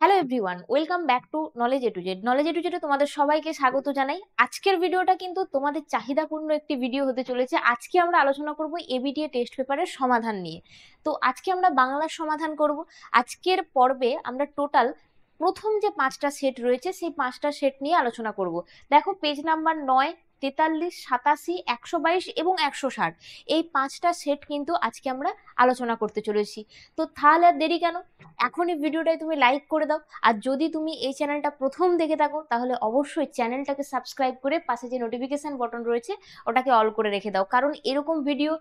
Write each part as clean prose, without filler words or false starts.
Hello everyone, welcome back to knowledge A to Z. Knowledge A to জেডে তোমাদের সবাইকে স্বাগত জানাই। আজকের ভিডিওটা কিন্তু তোমাদের চাহিদাপূর্ণ একটি ভিডিও হতে চলেছে। আজকে আমরা আলোচনা করব এবিটিএ টেস্ট পেপারের সমাধান নিয়ে। তো আজকে আমরা বাংলার সমাধান করব। আজকের পর্বে আমরা টোটাল প্রথম যে 5টা সেট রয়েছে সেই 5টা সেট নিয়ে আলোচনা করব। দেখো পেজ নাম্বার 9, 43, 87, 122 এবং 160 এই 5টা সেট কিন্তু আজকে আমরা আলোচনা করতে চলেছি। তো তাহলে আর দেরি কেন, এখনই ভিডিওটাই তুমি লাইক করে দাও। আর যদি তুমি এই চ্যানেলটা প্রথম দেখে থাকো তাহলে অবশ্যই চ্যানেলটাকে সাবস্ক্রাইব করে পাশে যে নোটিফিকেশন বটন রয়েছে ওটাকে অল করে রেখে দাও, কারণ এরকম ভিডিও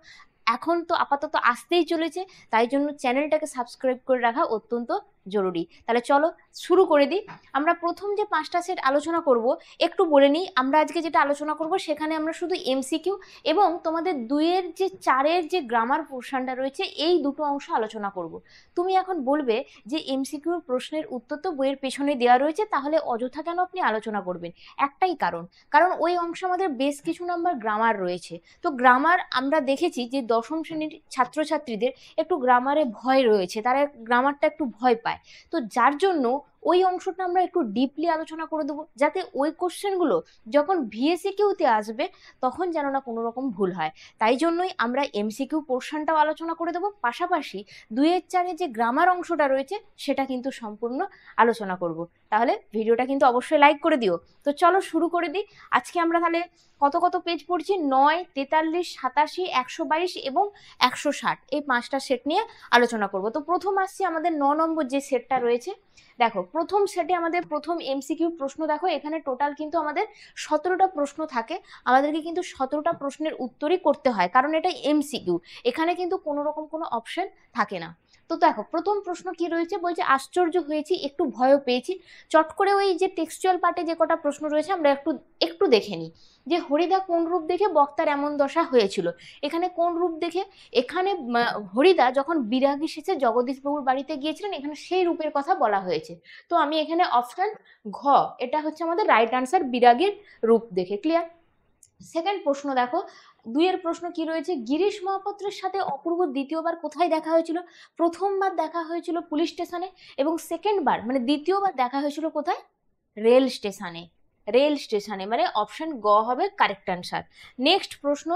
এখন তো আপাতত আসতেই চলেছে, তাই জন্য চ্যানেলটাকে সাবস্ক্রাইব করে রাখা অত্যন্ত জরুরি। তাহলে চলো শুরু করে দিই। আমরা প্রথম যে 5টা সেট আলোচনা করব একটু বলে নিই। আমরা আজকে যেটা আলোচনা করব সেখানে আমরা শুধু এমসিকিউ এবং তোমাদের 2-এর যে 4-এর যে গ্রামার পোর্শনটা রয়েছে এই দুটো অংশ আলোচনা করব। তুমি এখন বলবে যে এমসিকিউ প্রশ্নের উত্তর তো বইয়ের পেছনে দেওয়া রয়েছে, তাহলে অযথা কেন আপনি আলোচনা করবেন? একটাই কারণ, কারণ ওই অংশে আমাদের বেশ কিছু নাম্বার গ্রামার রয়েছে। তো গ্রামার আমরা দেখেছি যে দশম শ্রেণীর ছাত্রছাত্রীদের একটু গ্রামারে ভয় রয়েছে, তারা গ্রামারটা একটু ভয় পায়। তো যার জন্য ওই অংশটা আমরা একটু ডিপলি আলোচনা করে দেবো, যাতে ওই কোশ্চেনগুলো যখন ভিএসিকিউতে আসবে তখন যেন না কোনো রকম ভুল হয়। তাই জন্যই আমরা এমসিকিউ পোর্শনটাও আলোচনা করে দেবো, পাশাপাশি 2-এর 4-এর যে গ্রামার অংশটা রয়েছে সেটা কিন্তু সম্পূর্ণ আলোচনা করব। তাহলে ভিডিওটা কিন্তু অবশ্যই লাইক করে দিও। তো চলো শুরু করে দিই। আজকে আমরা তাহলে কত কত পেজ পড়ছি? 9, 43, 87, 122 এবং 160 এই 5টা সেট নিয়ে আলোচনা করব। তো প্রথম আসছে আমাদের 9 নম্বর যে সেটটা রয়েছে। দেখো প্রথম সেটে আমাদের প্রথম এমসিকিউ প্রশ্ন। দেখো এখানে টোটাল কিন্তু আমাদের 17টা প্রশ্ন থাকে। আমাদেরকে কিন্তু 17টা প্রশ্নের উত্তরই করতে হয়, কারণ এটা এমসিকিউ। এখানে কিন্তু কোনো রকম কোনো অপশন থাকে না। তো দেখো প্রথম প্রশ্ন কি রয়েছে, বলছে আশ্চর্য হয়েছি, একটু ভয়ও পেয়েছি। চট করে ওই যে টেক্সচুয়াল পার্টে যে কটা প্রশ্ন রয়েছে আমরা একটু একটু দেখে নিই। যে হরিদা কোন রূপ দেখে বক্তার এমন দশা হয়েছিল। এখানে কোন রূপ দেখে? এখানে হরিদা যখন বিরাগী সেচে জগদীশবাবুর বাড়িতে গিয়েছিলেন, এখানে সেই রূপের কথা বলা হয়েছে। তো আমি এখানে অপশন ঘ, এটা হচ্ছে আমাদের রাইট আনসার, বিরাগীর রূপ দেখে। ক্লিয়ার? সেকেন্ড প্রশ্ন দেখো, 2-এর প্রশ্ন কি রয়েছে, গিরিশ মহাপাত্রের সাথে অপূর্ব দ্বিতীয়বার কোথায় দেখা হয়েছিল? প্রথমবার দেখা হয়েছিল পুলিশ স্টেশনে, এবং সেকেন্ডবার মানে দ্বিতীয়বার দেখা হয়েছিল কোথায়? রেল স্টেশনে। রেল স্টেশনে, মানে অপশন গ হবে কারেক্ট অ্যান্সার। নেক্সট প্রশ্ন,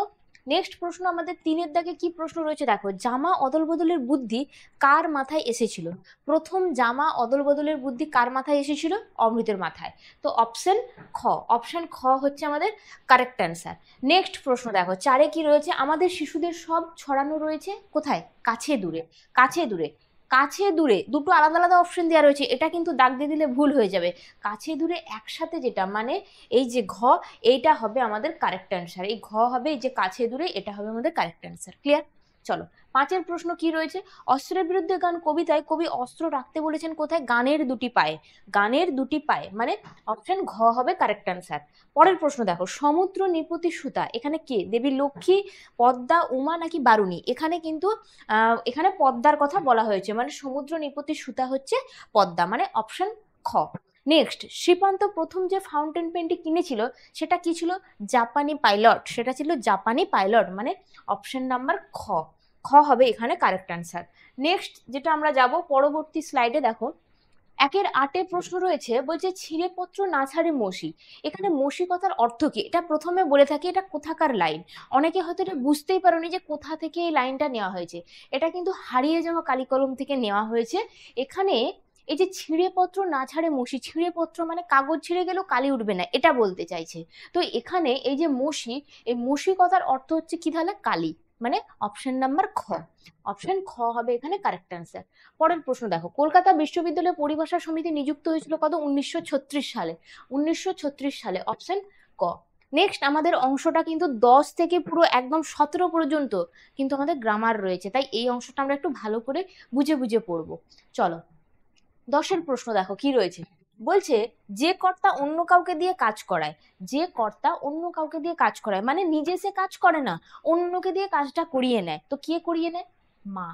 নেক্সট প্রশ্ন আমাদের 3-এর দাগে কি প্রশ্ন রয়েছে দেখো, জামা অদল বদলের বুদ্ধি কার মাথায় এসেছিল? প্রথম জামা অদল বদলের বুদ্ধি কার মাথায় এসেছিল? অমৃতের মাথায়। তো অপশন খ, অপশন খ হচ্ছে আমাদের কারেক্ট অ্যান্সার। নেক্সট প্রশ্ন দেখো 4-এ কি রয়েছে, আমাদের শিশুদের সব ছড়ানো রয়েছে কোথায়? কাছে দূরে। কাছে দূরে, কাছে দূরে দুটো আলাদা আলাদা অপশন দেওয়া রয়েছে, এটা কিন্তু দাগ দিয়ে দিলে ভুল হয়ে যাবে। কাছে দূরে একসাথে যেটা, মানে এই যে ঘ, এইটা হবে আমাদের কারেক্ট অ্যান্সার। এই ঘ হবে, এই যে কাছে দূরে, এটা হবে আমাদের কারেক্ট অ্যান্সার। ক্লিয়ার? চলো 5-এর প্রশ্ন কি রয়েছে, অস্ত্রের বিরুদ্ধে গান কবিতায় কবি অস্ত্র রাখতে বলেছেন কোথায়? গানের দুটি পায়ে। গানের দুটি পায়ে, মানে অপশন ঘ হবে কারেক্ট অ্যান্সার। পরের প্রশ্ন দেখো, সমুদ্র নিপতি সুতা এখানে কে? দেবী লক্ষ্মী, পদ্মা, উমা নাকি বারুণী? এখানে কিন্তু এখানে পদ্মার কথা বলা হয়েছে, মানে সমুদ্র নিপতি সুতা হচ্ছে পদ্মা, মানে অপশন খ। নেক্সট, শ্রীপান্ত প্রথম যে ফাউন্টেন পেনটি কিনেছিল সেটা কি ছিল? জাপানি পাইলট। সেটা ছিল জাপানি পাইলট, মানে অপশন নাম্বার খ। খ হবে এখানে কারেক্ট অ্যান্সার। নেক্সট যেটা আমরা যাব পরবর্তী স্লাইডে, দেখো 1-এর 8-এ প্রশ্ন রয়েছে, বলছে ছিঁড়ে পত্র না ছাড়ে মসি। এখানে মসি কথার অর্থ কি? এটা প্রথমে বলে থাকি এটা কোথাকার লাইন। অনেকে হয়তো এটা বুঝতেই পারোনি যে কোথা থেকে এই লাইনটা নেওয়া হয়েছে। এটা কিন্তু হারিয়ে যাওয়া কালিকলম থেকে নেওয়া হয়েছে। এখানে এই যে ছিঁড়ে পত্র না ছাড়ে মসি, ছিঁড়ে পত্র মানে কাগজ ছিঁড়ে গেলেও কালি উঠবে না, এটা বলতে চাইছে। তো এখানে এই যে মসি, এই মসি কথার অর্থ হচ্ছে কি তাহলে? কালি, মানে অপশন নাম্বার খ। অপশন খ হবে এখানে কারেক্ট অ্যান্সার। পরের প্রশ্ন দেখো, কলকাতা বিশ্ববিদ্যালয় পরিভাষা সমিতি নিযুক্ত হয়েছিল কত? 1936 সালে। 1936 সালে, অপশন ক। নেক্সট আমাদের অংশটা কিন্তু 10 থেকে পুরো একদম 17 পর্যন্ত কিন্তু আমাদের গ্রামার রয়েছে, তাই এই অংশটা আমরা একটু ভালো করে বুঝে বুঝে পড়বো। চলো 10-এর প্রশ্ন দেখো কি রয়েছে, বলছে যে কর্তা অন্য কাউকে দিয়ে কাজ করায়। যে কর্তা অন্য কাউকে দিয়ে কাজ করায় মানে নিজে সে কাজ করে না, অন্যকে দিয়ে কাজটা করিয়ে নেয়। তো কে করিয়ে নেয়? মা।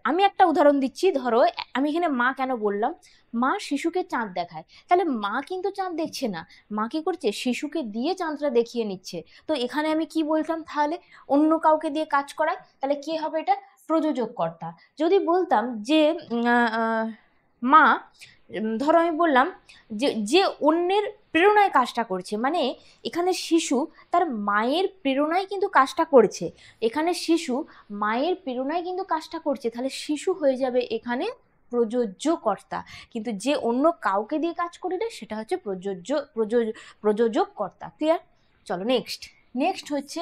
আমি একটা উদাহরণ দিচ্ছি, ধরো আমি এখানে মা কেন বললাম, মা শিশুকে চাঁদ দেখায়, তাহলে মা কিন্তু চাঁদ দেখছে না, মা কি করছে? শিশুকে দিয়ে চাঁদটা দেখিয়ে নিচ্ছে। তো এখানে আমি কি বলতাম তাহলে? অন্য কাউকে দিয়ে কাজ করায়, তাহলে কে হবে এটা? প্রযোজক কর্তা। যদি বলতাম যে মা ধরো আমি বললাম যে যে অন্যের প্রেরণায় কাজটা করছে, মানে এখানে শিশু তার মায়ের প্রেরণায় কিন্তু কাজটা করছে, এখানে শিশু মায়ের প্রেরণায় কিন্তু কাজটা করছে, তাহলে শিশু হয়ে যাবে এখানে প্রযোজ্য কর্তা। কিন্তু যে অন্য কাউকে দিয়ে কাজ করিলে সেটা হচ্ছে প্রযোজক কর্তা। ক্লিয়ার? চলো নেক্সট। নেক্সট হচ্ছে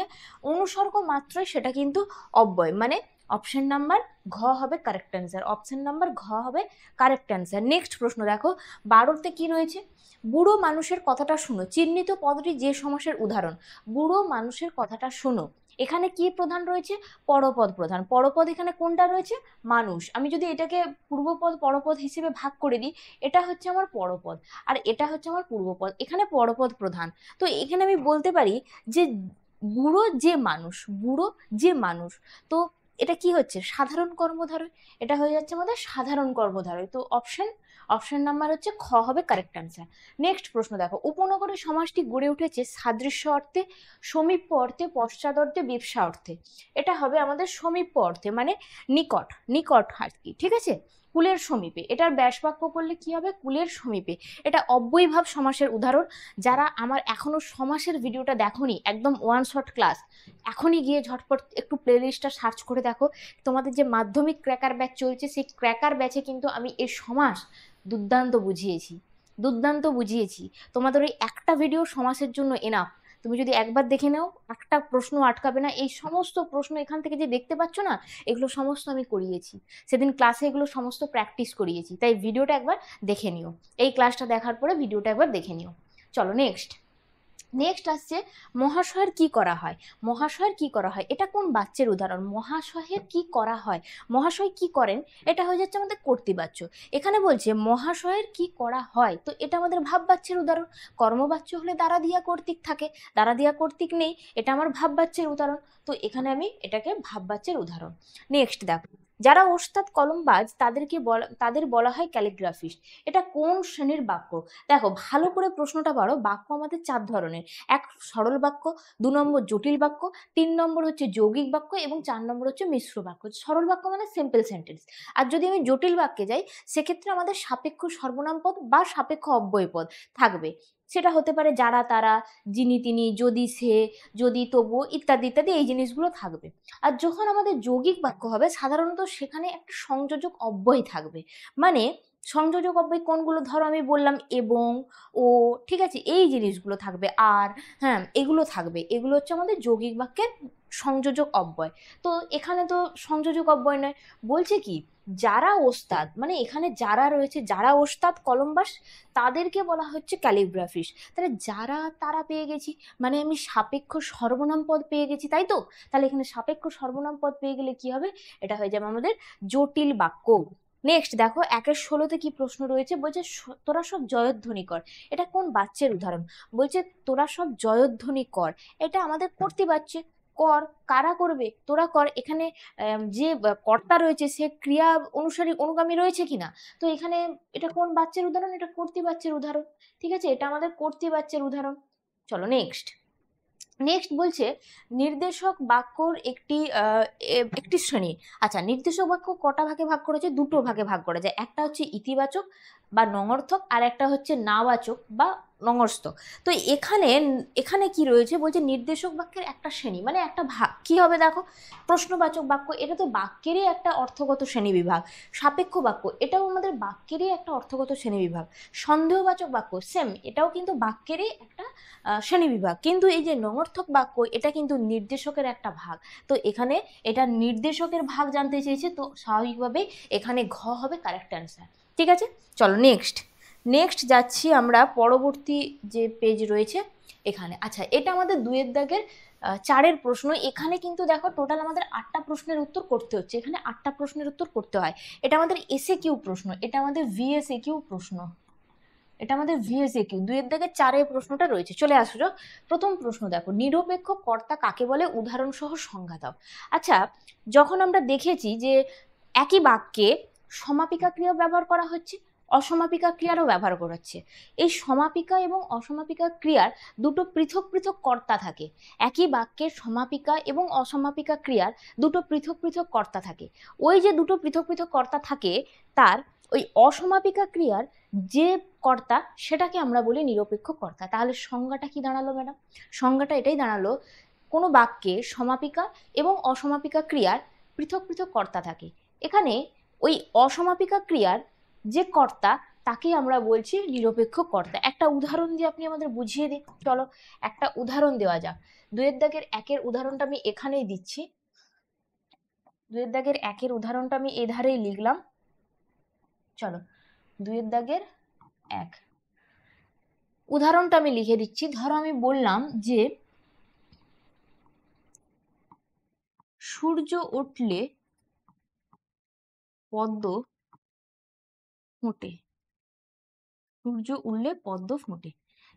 অনুসর্গ মাত্রই সেটা কিন্তু অব্যয়, মানে অপশন নাম্বার ঘ হবে কারেক্ট অ্যান্সার, অপশন নাম্বার ঘ হবে কারেক্ট অ্যান্সার। নেক্সট প্রশ্ন দেখো 12তে কি রয়েছে, বুড়ো মানুষের কথাটা শুনো, চিহ্নিত পদটি যে সমাসের উদাহরণ। বুড়ো মানুষের কথাটা শুনো, এখানে কি প্রধান রয়েছে, পরপদ প্রধান। পরপদ এখানে কোনটা রয়েছে, মানুষ। আমি যদি এটাকে পূর্বপদ পরপদ হিসেবে ভাগ করে দিই, এটা হচ্ছে আমার পরপদ আর এটা হচ্ছে আমার পূর্বপদ, এখানে পরপদ প্রধান। তো এখানে আমি বলতে পারি যে বুড়ো যে মানুষ, বুড়ো যে মানুষ, তো এটা কি হচ্ছে, সাধারণ কর্মধারয়, এটা হয়ে যাচ্ছে আমাদের সাধারণ কর্মধারয়। তো অপশন নাম্বার হচ্ছে খ হবে কারেক্ট অ্যান্সার। নেক্সট প্রশ্ন দেখো, উপনগরে সমাজটি গড়ে উঠেছে সাদৃশ্য অর্থে, সমীপ্য অর্থে, পশ্চাৎ অর্থে, বিপসা অর্থে। এটা হবে আমাদের সমীপ্য অর্থে, মানে নিকট, নিকট আর কি, ঠিক আছে, কুলের সমীপে। এটার ব্যাসবাক্য করলে কি হবে, কুলের সমীপে। এটা অব্যয়ীভাব সমাসের উদাহরণ। যারা আমার এখনো সমাসের ভিডিওটা দেখোনি, একদম ওয়ান শট ক্লাস, এখনই গিয়ে ঝটপট একটু প্লেলিস্টটা সার্চ করে দেখো। তোমাদের যে মাধ্যমিক ক্র্যাকার ব্যাচ চলছে, সেই ক্র্যাকার ব্যাচে কিন্তু আমি এই সমাস দুর্দান্ত বুঝিয়েছি, দুর্দান্ত বুঝিয়েছি। তোমাদের ওই একটা ভিডিও সমাসের জন্য এনাফ। তুমি যদি একবার দেখে নাও, একটা প্রশ্ন আটকাবে না। এই সমস্ত প্রশ্ন এখান থেকে যে দেখতে পাচ্ছ না, এগুলো সমস্ত আমি করিয়েছি সেদিন ক্লাসে, এগুলো সমস্ত প্র্যাকটিস করিয়েছি। তাই ভিডিওটা একবার দেখে নিও, এই ক্লাসটা দেখার পরে ভিডিওটা একবার দেখে নিও। চলো নেক্সট। নেক্সট আসছে মহাশয়ের কি করা হয়। মহাশয়ের কি করা হয়, এটা কোন বাচ্যের উদাহরণ, মহাশয়ের কি করা হয়, মহাশয় কি করেন, এটা হয়ে যাচ্ছে আমাদের কর্তৃবাচ্য। এখানে বলছে মহাশয়ের কি করা হয়, তো এটা আমাদের ভাব বাচ্যের উদাহরণ। কর্মবাচ্য হলে দ্বারা দিয়া কর্তৃক থাকে, দ্বারা দিয়া কর্তৃক নেই, এটা আমার ভাব বাচ্যের উদাহরণ। তো এখানে আমি এটাকে ভাব বাচ্যের উদাহরণ। নেক্সট দেখো, যারা ওস্তাদ কলমবাজ তাদের বলা হয় ক্যালিগ্রাফিস্ট। এটা কোন শ্রেণীর বাক্য, দেখো ভালো করে প্রশ্নটা পড়ো। বাক্য আমাদের 4 ধরনের, এক সরল বাক্য, 2 নম্বর জটিল বাক্য, 3 নম্বর হচ্ছে যৌগিক বাক্য এবং 4 নম্বর হচ্ছে মিশ্র বাক্য। সরল বাক্য মানে সিম্পল সেন্টেন্স। আর যদি আমি জটিল বাক্যে যাই, সেক্ষেত্রে আমাদের সাপেক্ষ সর্বনাম পদ বা সাপেক্ষ অব্যয় পদ থাকবে। সেটা হতে পারে যারা তারা, যিনি তিনি, যদি সে, যদি তবু, ইত্যাদি ইত্যাদি, এই জিনিসগুলো থাকবে। আর যখন আমাদের যৌগিক বাক্য হবে, সাধারণত সেখানে একটা সংযোজক অব্যয় থাকবে। মানে সংযোজক অব্যয় কোনগুলো, ধরো আমি বললাম এবং, ও, ঠিক আছে, এই জিনিসগুলো থাকবে। আর হ্যাঁ, এগুলো থাকবে, এগুলো হচ্ছে আমাদের যৌগিক বাক্যের সংযোজক অব্যয়। তো এখানে তো সংযোজক অব্যয় নয়, বলছে কি যারা ওস্তাদ, মানে এখানে যারা রয়েছে, যারা ওস্তাদ কলমবাস, তাদেরকে বলা হচ্ছে ক্যালিগ্রাফিস্ট। তাহলে যারা তারা পেয়ে গেছি, মানে আমি সাপেক্ষ সর্বনাম পদ পেয়ে গেছি, তাই তো? তাহলে এখানে সাপেক্ষ সর্বনাম পদ পেয়ে গেলে কি হবে, এটা হয়ে যাবে আমাদের জটিল বাক্য। নেক্সট দেখো 1-16 কি প্রশ্ন রয়েছে, বলছে তোরা সব জয়ধ্বনি কর। এটা কোন বাচ্যের উদাহরণ, বলছে তোরা সব জয়ধ্বনি কর, এটা আমাদের কর্তৃবাচ্য। কর, কারা করবে, তোরা কর। এখানে যে কর্তা রয়েছে সে ক্রিয়া অনুসারী অনুগামী রয়েছে কিনা, তো এখানে এটা কোন বাচ্যের উদাহরণ, এটা কর্তৃবাচ্যের উদাহরণ। ঠিক আছে, এটা আমাদের কর্তৃবাচ্যের উদাহরণ। চলো নেক্সট। নেক্সট বলছে নির্দেশক বাক্যর একটি শ্রেণী। আচ্ছা, নির্দেশক বাক্য কটা ভাগে ভাগ করেছে, 2টো ভাগে ভাগ করা যায়। একটা হচ্ছে ইতিবাচক বা নঙর্থক, আর একটা হচ্ছে নাবাচক বা নঙর্স্থ। তো এখানে এখানে কি রয়েছে, বলছে নির্দেশক বাক্যের একটা শ্রেণী, মানে একটা ভাগ কি হবে দেখো, প্রশ্নবাচক বাক্য, এটা তো বাক্যেরই একটা অর্থগত শ্রেণীবিভাগ। সাপেক্ষ বাক্য, এটাও আমাদের বাক্যেরই একটা অর্থগত শ্রেণীবিভাগ। সন্দেহবাচক বাক্য সেম, এটাও কিন্তু বাক্যেরই একটা শ্রেণীবিভাগ। কিন্তু এই যে নঙর্থক বাক্য, এটা কিন্তু নির্দেশকের একটা ভাগ। তো এখানে এটা নির্দেশকের ভাগ জানতে চেয়েছে, তো স্বাভাবিকভাবে এখানে ঘ হবে কারেক্ট অ্যান্সার। ঠিক আছে, চলো নেক্সট। নেক্সট যাচ্ছি আমরা পরবর্তী যে পেজ রয়েছে এখানে। আচ্ছা, এটা আমাদের 2 দাগের 4 প্রশ্ন। এখানে কিন্তু দেখো টোটাল আমাদের 8টা প্রশ্নের উত্তর করতে হচ্ছে, এখানে 8টা প্রশ্নের উত্তর করতে হয়। এটা আমাদের এসএ কিউ প্রশ্ন, এটা আমাদের ভিএসএ কিউ প্রশ্ন, এটা আমাদের ভিএসএ কিউ 2 দাগের 4 প্রশ্নটা রয়েছে। চলে আসো, প্রথম প্রশ্ন দেখো, নিরপেক্ষ কর্তা কাকে বলে, উদাহরণ সহ সংজ্ঞা দাও। আচ্ছা, যখন আমরা দেখেছি যে একই বাক্যে সমাপিকা ক্রিয়া ব্যবহার করা হচ্ছে, অসমাপিকা ক্রিয়ারও ব্যবহার করা হচ্ছে। এই সমাপিকা এবং অসমাপিকা ক্রিয়ার 2টো পৃথক পৃথক কর্তা থাকে। একই বাক্যের সমাপিকা এবং অসমাপিকা ক্রিয়ার 2টো পৃথক পৃথক কর্তা থাকে। ওই যে 2টো পৃথক পৃথক কর্তা থাকে, তার ওই অসমাপিকা ক্রিয়ার যে কর্তা সেটাকে আমরা বলি নিরপেক্ষ কর্তা। তাহলে সংজ্ঞাটা কি দাঁড়ালো ম্যাডাম? সংজ্ঞাটা এটাই দাঁড়ালো, কোনো বাক্যে সমাপিকা এবং অসমাপিকা ক্রিয়ার পৃথক পৃথক কর্তা থাকে। এখানে ওই অসমাপিকা ক্রিয়ার যে কর্তা তাকে আমরা বলছি নিরপেক্ষ কর্তা। একটা উদাহরণ দিয়ে আপনি আমাদের বুঝিয়ে দিন। চলো একটা উদাহরণ দেওয়া যাক। 2 এর দাগের 1 এর উদাহরণটা আমি এখানেই দিচ্ছি। 2 এর দাগের 1 এর উদাহরণটা আমি এই ধারেই লিখলাম। চলো 2 এর দাগের 1 উদাহরণটা আমি লিখে দিচ্ছি। ধরো আমি বললাম যে সূর্য উঠলে পদ্ম ফোটে। সূর্য উঠলে পদ্ম ফোটে।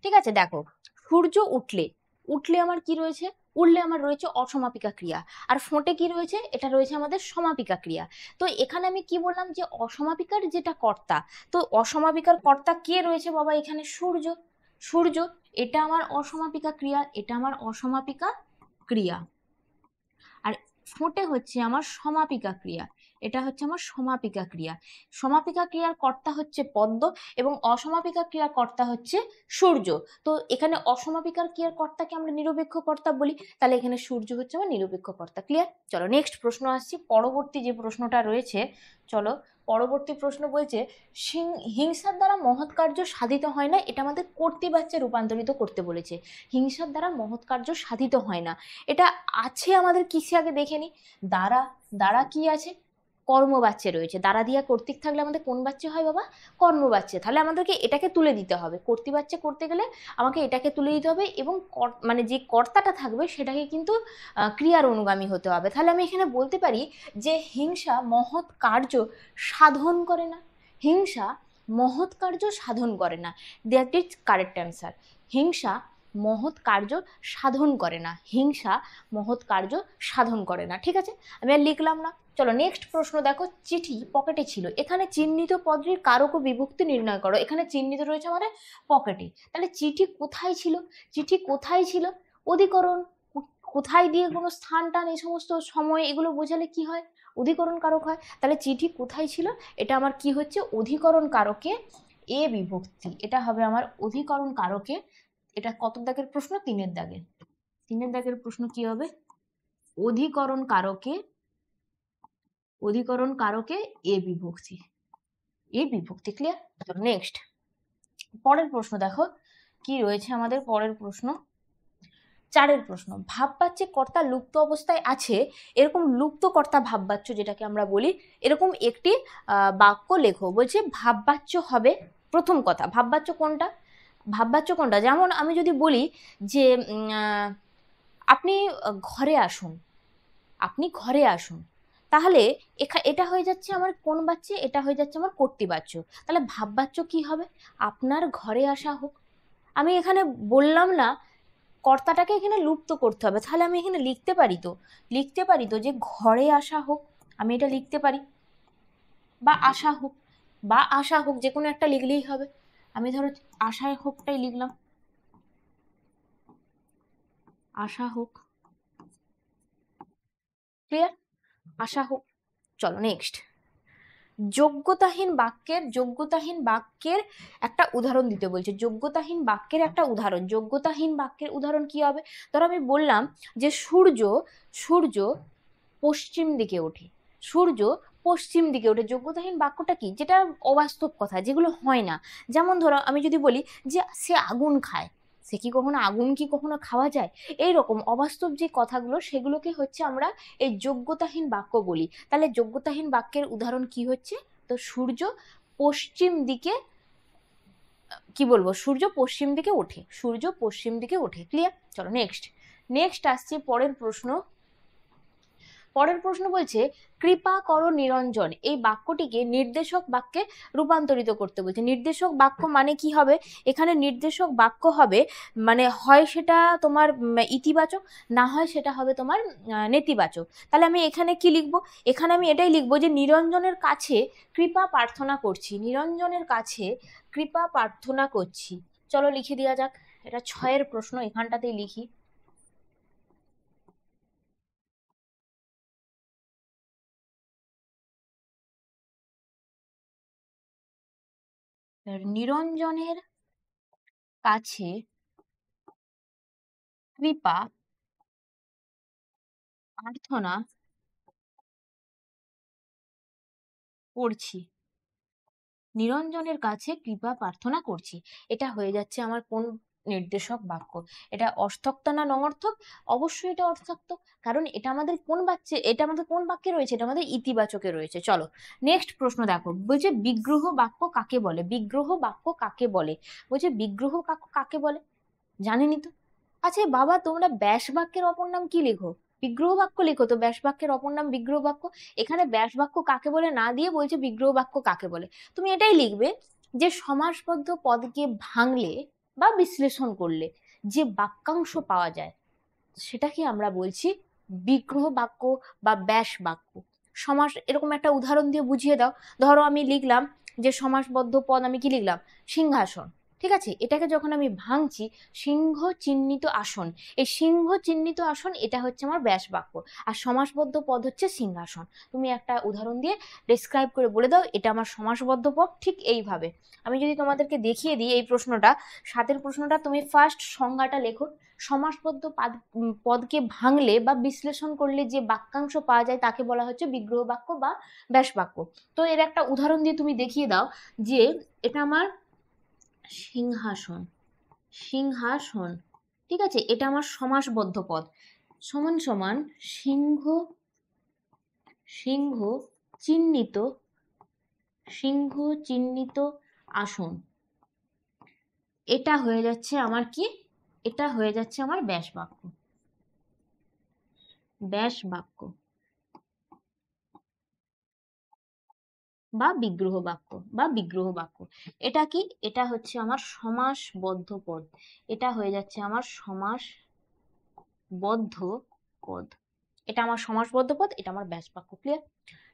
ঠিক আছে, দেখো সূর্য উঠলে, উঠলে আমার কি রয়েছে? উঠলে আমার রয়েছে অসমাপিকা ক্রিয়া, আর ফোঁটে কি রয়েছে? এটা রয়েছে আমাদের সমাপিকা ক্রিয়া। তো এখানে আমি কি বললাম যে অসমাপিকার যেটা কর্তা, তো অসমাপিকার কর্তা কে রয়েছে বাবা? এখানে সূর্য। সূর্য, এটা আমার অসমাপিকা ক্রিয়া, এটা আমার অসমাপিকা ক্রিয়া। আর ফোঁটে হচ্ছে আমার সমাপিকা ক্রিয়া, এটা হচ্ছে আমার সমাপিকা ক্রিয়া। সমাপিকা ক্রিয়ার কর্তা হচ্ছে পদ্ম এবং অসমাপিকা ক্রিয়ার কর্তা হচ্ছে সূর্য। তো এখানে অসমাপিকার ক্রিয়ার কর্তাকে আমরা নিরপেক্ষ কর্তা বলি, তাহলে এখানে সূর্য হচ্ছে আমার নিরপেক্ষ কর্তা। ক্লিয়ার? চলো নেক্সট প্রশ্ন আসছি, পরবর্তী যে প্রশ্নটা রয়েছে। চলো পরবর্তী প্রশ্ন বলছে হিংসার দ্বারা মহৎ কার্য সাধিত হয় না, এটা আমাদের কর্তৃবাচ্যে রূপান্তরিত করতে বলেছে। হিংসার দ্বারা মহৎ কার্য সাধিত হয় না, এটা আছে আমাদের কিসে আগে দেখে নি। দ্বারা, দ্বারা কি আছে? কর্মবাচ্যে রয়েছে। দ্বারা দিয়া কর্তৃক থাকলে আমাদের কোন বাচ্চে হয় বাবা? কর্মবাচ্যে। তাহলে আমাদেরকে এটাকে তুলে দিতে হবে, কর্তৃবাচ্যে করতে গেলে আমাকে এটাকে তুলে দিতে হবে এবং মানে যে কর্তাটা থাকবে সেটাকে কিন্তু ক্রিয়ার অনুগামী হতে হবে। তাহলে আমি এখানে বলতে পারি যে হিংসা মহৎ কার্য সাধন করে না। হিংসা মহৎ কার্য সাধন করে না, দ্যাট ইজ কারেক্ট অ্যান্সার। হিংসা মহৎ কার্য সাধন করে না, হিংসা মহৎ কার্য সাধন করে না। ঠিক আছে, আমি আর লিখলাম না। চলো নেক্সট প্রশ্ন দেখো, চিঠি পকেটে ছিল, এখানে চিহ্নিত পদটির কারক ও বিভক্তি নির্ণয় করো। এখানে চিহ্নিত রয়েছে আমাদের পকেটে, তাহলে চিঠি কোথায় ছিল? চিঠি কোথায় ছিল? অধিকরণ, কোথায় দিয়ে কোনো স্থান টান এই সমস্ত সময় এগুলো বোঝালে কি হয়? অধিকরণ কারক হয়। তাহলে চিঠি কোথায় ছিল, এটা আমার কি হচ্ছে? অধিকরণ কারকে এ বিভক্তি, এটা হবে আমার অধিকরণ কারকে। এটা কত দাগের প্রশ্ন? 3-এর দাগের। 3-এর দাগের প্রশ্ন কি হবে? অধিকরণ কারকে, অধিকরণ কারকে এ বিভক্তি, এ বিভক্তি। ক্লিয়ার? নেক্সট পরের প্রশ্ন দেখো কি রয়েছে আমাদের পরের প্রশ্ন। 4-এর প্রশ্ন, ভাববাচ্যে কর্তা লুপ্ত অবস্থায় আছে, এরকম লুপ্ত কর্তা ভাববাচ্য যেটাকে আমরা বলি, এরকম একটি বাক্য লেখো। বলছে ভাববাচ্য হবে, প্রথম কথা ভাববাচ্য কোনটা? ভাববাচ্য কোনটা? যেমন আমি যদি বলি যে আপনি ঘরে আসুন, আপনি ঘরে আসুন, তাহলে এটা হয়ে যাচ্ছে আমার কোন বাচ্চে? এটা হয়ে যাচ্ছে আমার কর্তৃবাচ্য। তাহলে ভাববাচ্য কি হবে? আপনার ঘরে আসা হোক। আমি এখানে বললাম না কর্তাটাকে এখানে লুপ্ত করতে হবে, তাহলে আমি এখানে লিখতে পারি তো, লিখতে পারি তো যে ঘরে আসা হোক, আমি এটা লিখতে পারি, বা আসা হোক, বা আসা হোক, যে কোনো একটা লিখলেই হবে। আমি ধরো আশা হোকটাই লিখলাম, আশা হোক। ক্লিয়ার? আশা হোক। চলো নেক্সট, যোগ্যতাহীন বাক্যের, যোগ্যতাহীন বাক্যের একটা উদাহরণ দিতে বলছে। যোগ্যতাহীন বাক্যের একটা উদাহরণ, যোগ্যতাহীন বাক্যের উদাহরণ কি হবে? ধরো আমি বললাম যে সূর্য, সূর্য পশ্চিম দিকে ওঠে, সূর্য পশ্চিম দিকে ওঠে। যোগ্যতাহীন বাক্যটা কি? যেটা অবাস্তব কথা, যেগুলো হয় না। যেমন ধরো আমি যদি বলি যে সে আগুন খায়, সে কি কখনো, আগুন কি কখনো খাওয়া যায়? এইরকম অবাস্তব যে কথাগুলো সেগুলোকে হচ্ছে আমরা এই যোগ্যতাহীন বাক্য বলি। তাহলে যোগ্যতাহীন বাক্যের উদাহরণ কি হচ্ছে? তো সূর্য পশ্চিম দিকে, কি বলবো, সূর্য পশ্চিম দিকে ওঠে, সূর্য পশ্চিম দিকে ওঠে। ক্লিয়ার? চলো নেক্সট, নেক্সট আসছে পরের প্রশ্ন। পরের প্রশ্ন বলছে কৃপা করো নিরঞ্জন, এই বাক্যটিকে নির্দেশক বাক্যে রূপান্তরিত করতে বলছে। নির্দেশক বাক্য মানে কি হবে? এখানে নির্দেশক বাক্য হবে মানে হয় সেটা তোমার ইতিবাচক, না হয় সেটা হবে তোমার নেতিবাচক। তাহলে আমি এখানে কি লিখবো? এখানে আমি এটাই লিখবো যে নিরঞ্জনের কাছে কৃপা প্রার্থনা করছি, নিরঞ্জনের কাছে কৃপা প্রার্থনা করছি। চলো লিখে দেওয়া যাক, এটা 6-এর প্রশ্ন, এখানটাতেই লিখি। নিরঞ্জনের কাছে কৃপা প্রার্থনা করছি। নিরঞ্জনের কাছে কৃপা প্রার্থনা করছি, এটা হয়ে যাচ্ছে আমার কোন নির্দেশক বাক্য? এটা অর্থক না নঙর্থক? অবশ্যই এটা অর্থক, কারণ এটা আমাদের কোন বাক্যে রয়েছে? এটা আমাদের ইতিবাচকে রয়েছে। চলো নেক্সট প্রশ্ন দেখো, বলছে বিগ্রহ বাক্য কাকে বলে? বিগ্রহ বাক্য কাকে বলে? বলছে বিগ্রহ বাক্য কাকে বলে, জানিনি তো। আচ্ছা বাবা, তোমরা ব্যাস বাক্যের অপর নাম কি লেখো? বিগ্রহ বাক্য লেখো তো, ব্যাস বাক্যের অপর নাম বিগ্রহ বাক্য। এখানে ব্যাস বাক্য কাকে বলে না দিয়ে বলছে বিগ্রহ বাক্য কাকে বলে। তুমি এটাই লিখবে যে সমাসবদ্ধ পদকে ভাঙলে বা বিশ্লেষণ করলে যে বাক্যাংশ পাওয়া যায় সেটাকে আমরা বলছি বিগ্রহ বাক্য বা ব্যাস বাক্য। সমাস এরকম একটা উদাহরণ দিয়ে বুঝিয়ে দাও। ধরো আমি লিখলাম যে সমাসবদ্ধ পদ, আমি কি লিখলাম? সিংহাসন। ঠিক আছে, এটাকে যখন আমি ভাঙছি, সিংহ চিহ্নিত আসন, এই সিংহ চিহ্নিত আসন এটা হচ্ছে আমার ব্যাস বাক্য, আর সমাসবদ্ধ পদ হচ্ছে সিংহাসন। তুমি একটা উদাহরণ দিয়ে ডেসক্রাইব করে বলে দাও এটা আমার সমাসবদ্ধ পদ। ঠিক এইভাবে আমি যদি তোমাদেরকে দেখিয়ে দিই এই প্রশ্নটা, 7 প্রশ্নটা, তুমি ফার্স্ট সংজ্ঞাটা লেখো। সমাসবদ্ধ পদকে ভাঙলে বা বিশ্লেষণ করলে যে বাক্যাংশ পাওয়া যায় তাকে বলা হচ্ছে বিগ্রহ বাক্য বা ব্যাস বাক্য। তো এর একটা উদাহরণ দিয়ে তুমি দেখিয়ে দাও যে এটা আমার সিংহাসন, সিংহাসন, ঠিক আছে, এটা আমার সমাসবদ্ধ পদ, সমান সমান সিংহ, সিংহ চিহ্নিত, সিংহ চিহ্নিত আসন, এটা হয়ে যাচ্ছে আমার কি? এটা হয়ে যাচ্ছে আমার ব্যাস বাক্য, ব্যাস বাক্য বা বিগ্রহ বাক্য বা বিগ্রহ বাক্য। এটা কি? এটা হচ্ছে আমার সমাসবদ্ধ পদ, এটা হয়ে যাচ্ছে আমার সমাসবদ্ধ পদ, এটা আমার সমাসবদ্ধ পদ, এটা আমার ব্যাস বাক্য। ক্লিয়ার?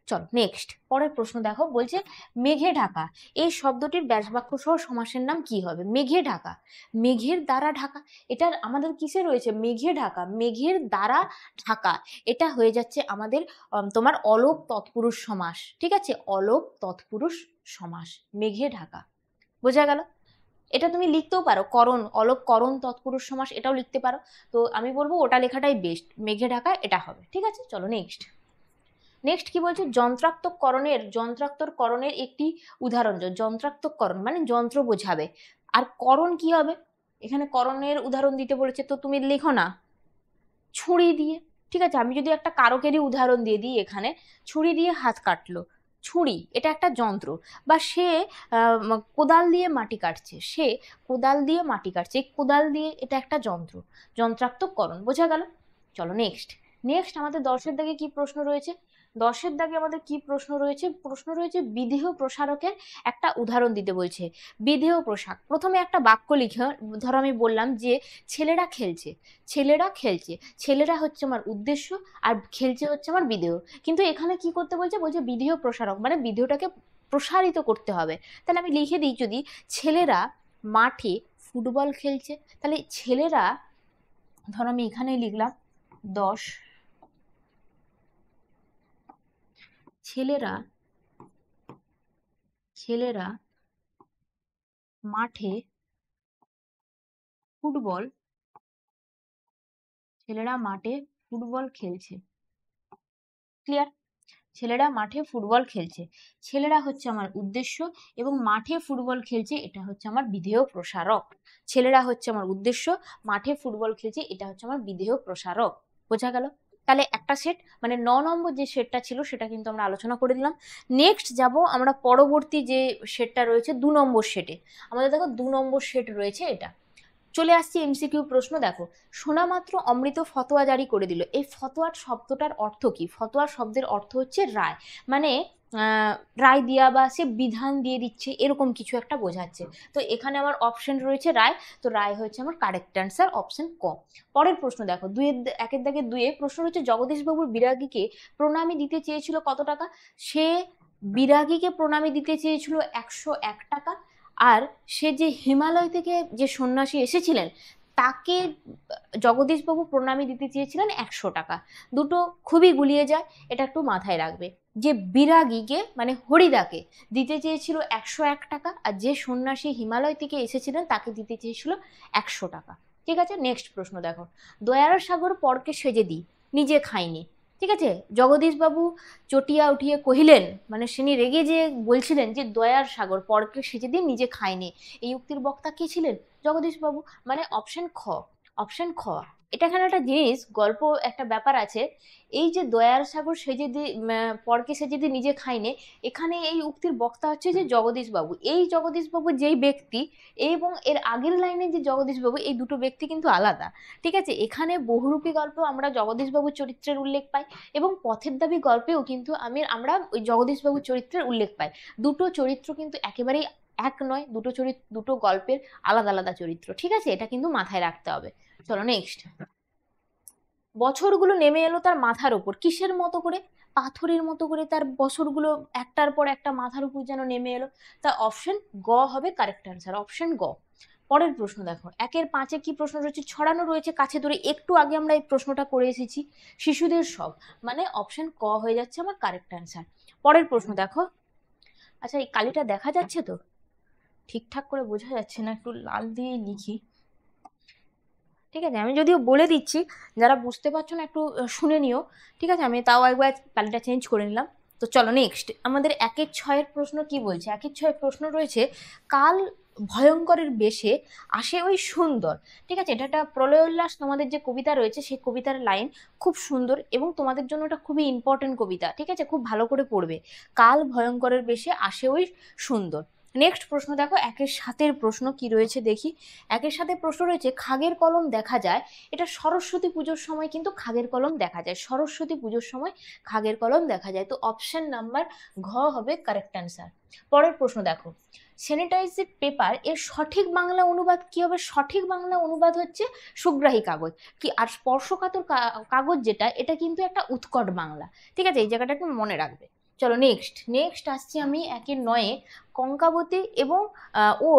চলো নেক্সট পরের প্রশ্ন দেখো, বলছে মেঘে ঢাকা এই শব্দটির ব্যাস বাক্য সহ সমাসের নাম কি হবে? মেঘে ঢাকা, মেঘের দ্বারা ঢাকা, এটা আমাদের কিসে রয়েছে? মেঘে ঢাকা, মেঘের দ্বারা ঢাকা, এটা হয়ে যাচ্ছে আমাদের তোমার অলোপ তৎপুরুষ সমাস। ঠিক আছে, অলোপ তৎপুরুষ সমাস, মেঘে ঢাকা। বোঝা গেল? এটা তুমি লিখতেও পারো করণ, অলোপ করণ তৎপুরুষ সমাস, এটাও লিখতে পারো। তো আমি বলবো ওটা লেখাটাই বেস্ট, মেঘে ঢাকা এটা হবে। ঠিক আছে, চলো নেক্সট। নেক্সট কি বলছে? যন্ত্রাত্মকরণের একটি উদাহরণ। যন্ত্রাত্মকরণ মানে যন্ত্র বোঝাবে, আর করণ কি হবে? এখানে করণের উদাহরণ দিতে বলেছে, তো তুমি লেখো না ছুরি দিয়ে। ঠিক আছে, আমি যদি একটা কারকেরই উদাহরণ দিয়ে দিই, এখানে ছুরি দিয়ে হাত কাটলো, ছুরি এটা একটা যন্ত্র, বা সে কোদাল দিয়ে মাটি কাটছে, সে কোদাল দিয়ে মাটি কাটছে, কোদাল দিয়ে এটা একটা যন্ত্র, যন্ত্রাত্মকরণ। বোঝা গেল? চলো নেক্সট। নেক্সট আমাদের 10-এর দাগে কি প্রশ্ন রয়েছে? 10-এর দাগে আমাদের কি প্রশ্ন রয়েছে? প্রশ্ন রয়েছে বিধেয় প্রসারকের একটা উদাহরণ দিতে বলছে। বিধেয় প্রসার, প্রথমে একটা বাক্য লিখে, ধরো আমি বললাম যে ছেলেরা খেলছে, ছেলেরা খেলছে, ছেলেরা হচ্ছে আমার উদ্দেশ্য আর খেলছে হচ্ছে আমার বিধেয়। কিন্তু এখানে কি করতে বলছে? বলছে বিধেয় প্রসারক, মানে বিধেয়টাকে প্রসারিত করতে হবে। তাহলে আমি লিখে দিই যদি, ছেলেরা মাঠে ফুটবল খেলছে, তাহলে ছেলেরা, ধরো আমি এখানে লিখলাম 10, ছেলেরা, ছেলেরা মাঠে ফুটবল, ছেলেরা মাঠে ফুটবল খেলছে। ক্লিয়ার? ছেলেরা মাঠে ফুটবল খেলছে, ছেলেরা হচ্ছে আমার উদ্দেশ্য এবং মাঠে ফুটবল খেলছে এটা হচ্ছে আমার বিধেয় প্রসারক। ছেলেরা হচ্ছে আমার উদ্দেশ্য, মাঠে ফুটবল খেলছে এটা হচ্ছে আমার বিধেয় প্রসারক। বোঝা গেল? তাহলে একটা সেট, মানে 9 নম্বর যে সেটটা ছিল সেটা কিন্তু আমরা আলোচনা করে দিলাম। নেক্সট যাব আমরা পরবর্তী যে সেটটা রয়েছে 2 নম্বর সেটে। আমাদের দেখো 2 নম্বর সেট রয়েছে, এটা চলে আসছে এমসিকিউ প্রশ্ন। দেখো, শোনা মাত্র অমৃত ফতোয়া জারি করে দিল, এই ফতোয়া শব্দটার অর্থ কি? ফতোয়া শব্দের অর্থ হচ্ছে রায়, মানে রায় দেওয়া বা সে বিধান দিয়ে দিচ্ছে এরকম কিছু একটা বোঝাচ্ছে। তো এখানে আমার অপশন রয়েছে রায়, তো রায় হচ্ছে আমার কারেক্ট অ্যান্সার, অপশন ক। পরের প্রশ্ন দেখো, 1-এর দাগে 2-এ প্রশ্ন হচ্ছে জগদীশবাবুর বিরাগীকে প্রণামী দিতে চেয়েছিল কত টাকা? সে বিরাগীকে প্রণামী দিতে চেয়েছিল 101 টাকা, আর সে যে হিমালয় থেকে যে সন্ন্যাসী এসেছিলেন তাকে জগদীশবাবু প্রণামী দিতে চেয়েছিলেন 100 টাকা। দুটো খুবই গুলিয়ে যায়, এটা একটু মাথায় রাখবে। যে বিরাগীকে মানে হরিদাকে দিতে চেয়েছিল 101 টাকা, আর যে সন্ন্যাসী হিমালয় থেকে এসেছিলেন তাকে দিতে চেয়েছিল 100 টাকা। ঠিক আছে, নেক্সট প্রশ্ন দেখো। দয়ার সাগর পরকে সেজে দিই, নিজে খাইনি। ঠিক আছে, জগদীশবাবু চটিয়া উঠিয়ে কহিলেন, মানে তিনি রেগে যে বলছিলেন যে দয়ার সাগর পরকে সেজে দিই, নিজে খাইনি। এই উক্তির বক্তা কে ছিলেন? জগদীশবাবু। মানে অপশন খ, অপশন খ। এটা এখানে একটা জিনিস, গল্প একটা ব্যাপার আছে। এই যে দয়ার সাগর সেজে দি পরকে সেজে দি নিজে খাইনে, এখানে এই উক্তির বক্তা হচ্ছে যে জগদীশবাবু। এই জগদীশবাবু যেই ব্যক্তি এবং এর আগের লাইনে যে জগদীশবাবু, এই দুটো ব্যক্তি কিন্তু আলাদা। ঠিক আছে, এখানে বহুরূপী গল্প আমরা জগদীশবাবুর চরিত্রের উল্লেখ পাই, এবং পথের দাবি গল্পেও কিন্তু আমরা ওই জগদীশবাবুর চরিত্রের উল্লেখ পাই। দুটো চরিত্র কিন্তু একেবারেই এক নয়, দুটো গল্পের আলাদা আলাদা চরিত্র। ঠিক আছে, এটা কিন্তু মাথায় রাখতে হবে। চলো নেক্সট। বছরগুলো নেমে এলো তার মাথার উপর, কিসের মতো করে? পাথরের মতো করে তার বছরগুলো একটার পর একটা মাথার উপর যেন নেমে এলো। তা অপশন গ হবে কারেক্ট অ্যান্সার, অপশন গ। পরের প্রশ্ন দেখো, 1-5 কি প্রশ্ন রয়েছে? ছড়ানো রয়েছে কাছে ধরে, একটু আগে আমরা এই প্রশ্নটা করে এসেছি। শিশুদের সব, মানে অপশন ক হয়ে যাচ্ছে আমার কারেক্ট অ্যান্সার। পরের প্রশ্ন দেখো। আচ্ছা, এই কালিটা দেখা যাচ্ছে তো? ঠিকঠাক করে বোঝা যাচ্ছে না, একটু লাল দিয়ে লিখি। ঠিক আছে, আমি যদিও বলে দিচ্ছি, যারা বুঝতে পারছো না একটু শুনে নিও। ঠিক আছে, আমি তাও একবার কালিটা চেঞ্জ করে নিলাম। তো চলো নেক্সট, আমাদের 1-6 প্রশ্ন কি বলছে? 1-6 প্রশ্ন রয়েছে, কাল ভয়ঙ্করের বেশে আসে ওই সুন্দর। ঠিক আছে, এটা একটা প্রলয় উল্লাস তোমাদের যে কবিতা রয়েছে, সেই কবিতার লাইন খুব সুন্দর, এবং তোমাদের জন্য এটা খুবই ইম্পর্টেন্ট কবিতা। ঠিক আছে, খুব ভালো করে পড়বে। কাল ভয়ঙ্করের বেশে আসে ওই সুন্দর। নেক্সট প্রশ্ন দেখো, 1-7 প্রশ্ন কি রয়েছে দেখি। 1-7 প্রশ্ন রয়েছে, খাগের কলম দেখা যায়। এটা সরস্বতী পুজোর সময় কিন্তু খাগের কলম দেখা যায়, সরস্বতী পুজোর সময় খাগের কলম দেখা যায়। তো অপশন নাম্বার ঘ হবে কারেক্ট অ্যান্সার। পরের প্রশ্ন দেখো, স্যানিটাইজড পেপার এর সঠিক বাংলা অনুবাদ কি হবে? সঠিক বাংলা অনুবাদ হচ্ছে সুগ্রাহী কাগজ। কি আর স্পর্শকাতর কাগজ যেটা, এটা কিন্তু একটা উৎকট বাংলা। ঠিক আছে, এই জায়গাটা একটু মনে রাখবে। চলো নেক্সট আসছি আমি 1-9। কঙ্কাবতী এবং ও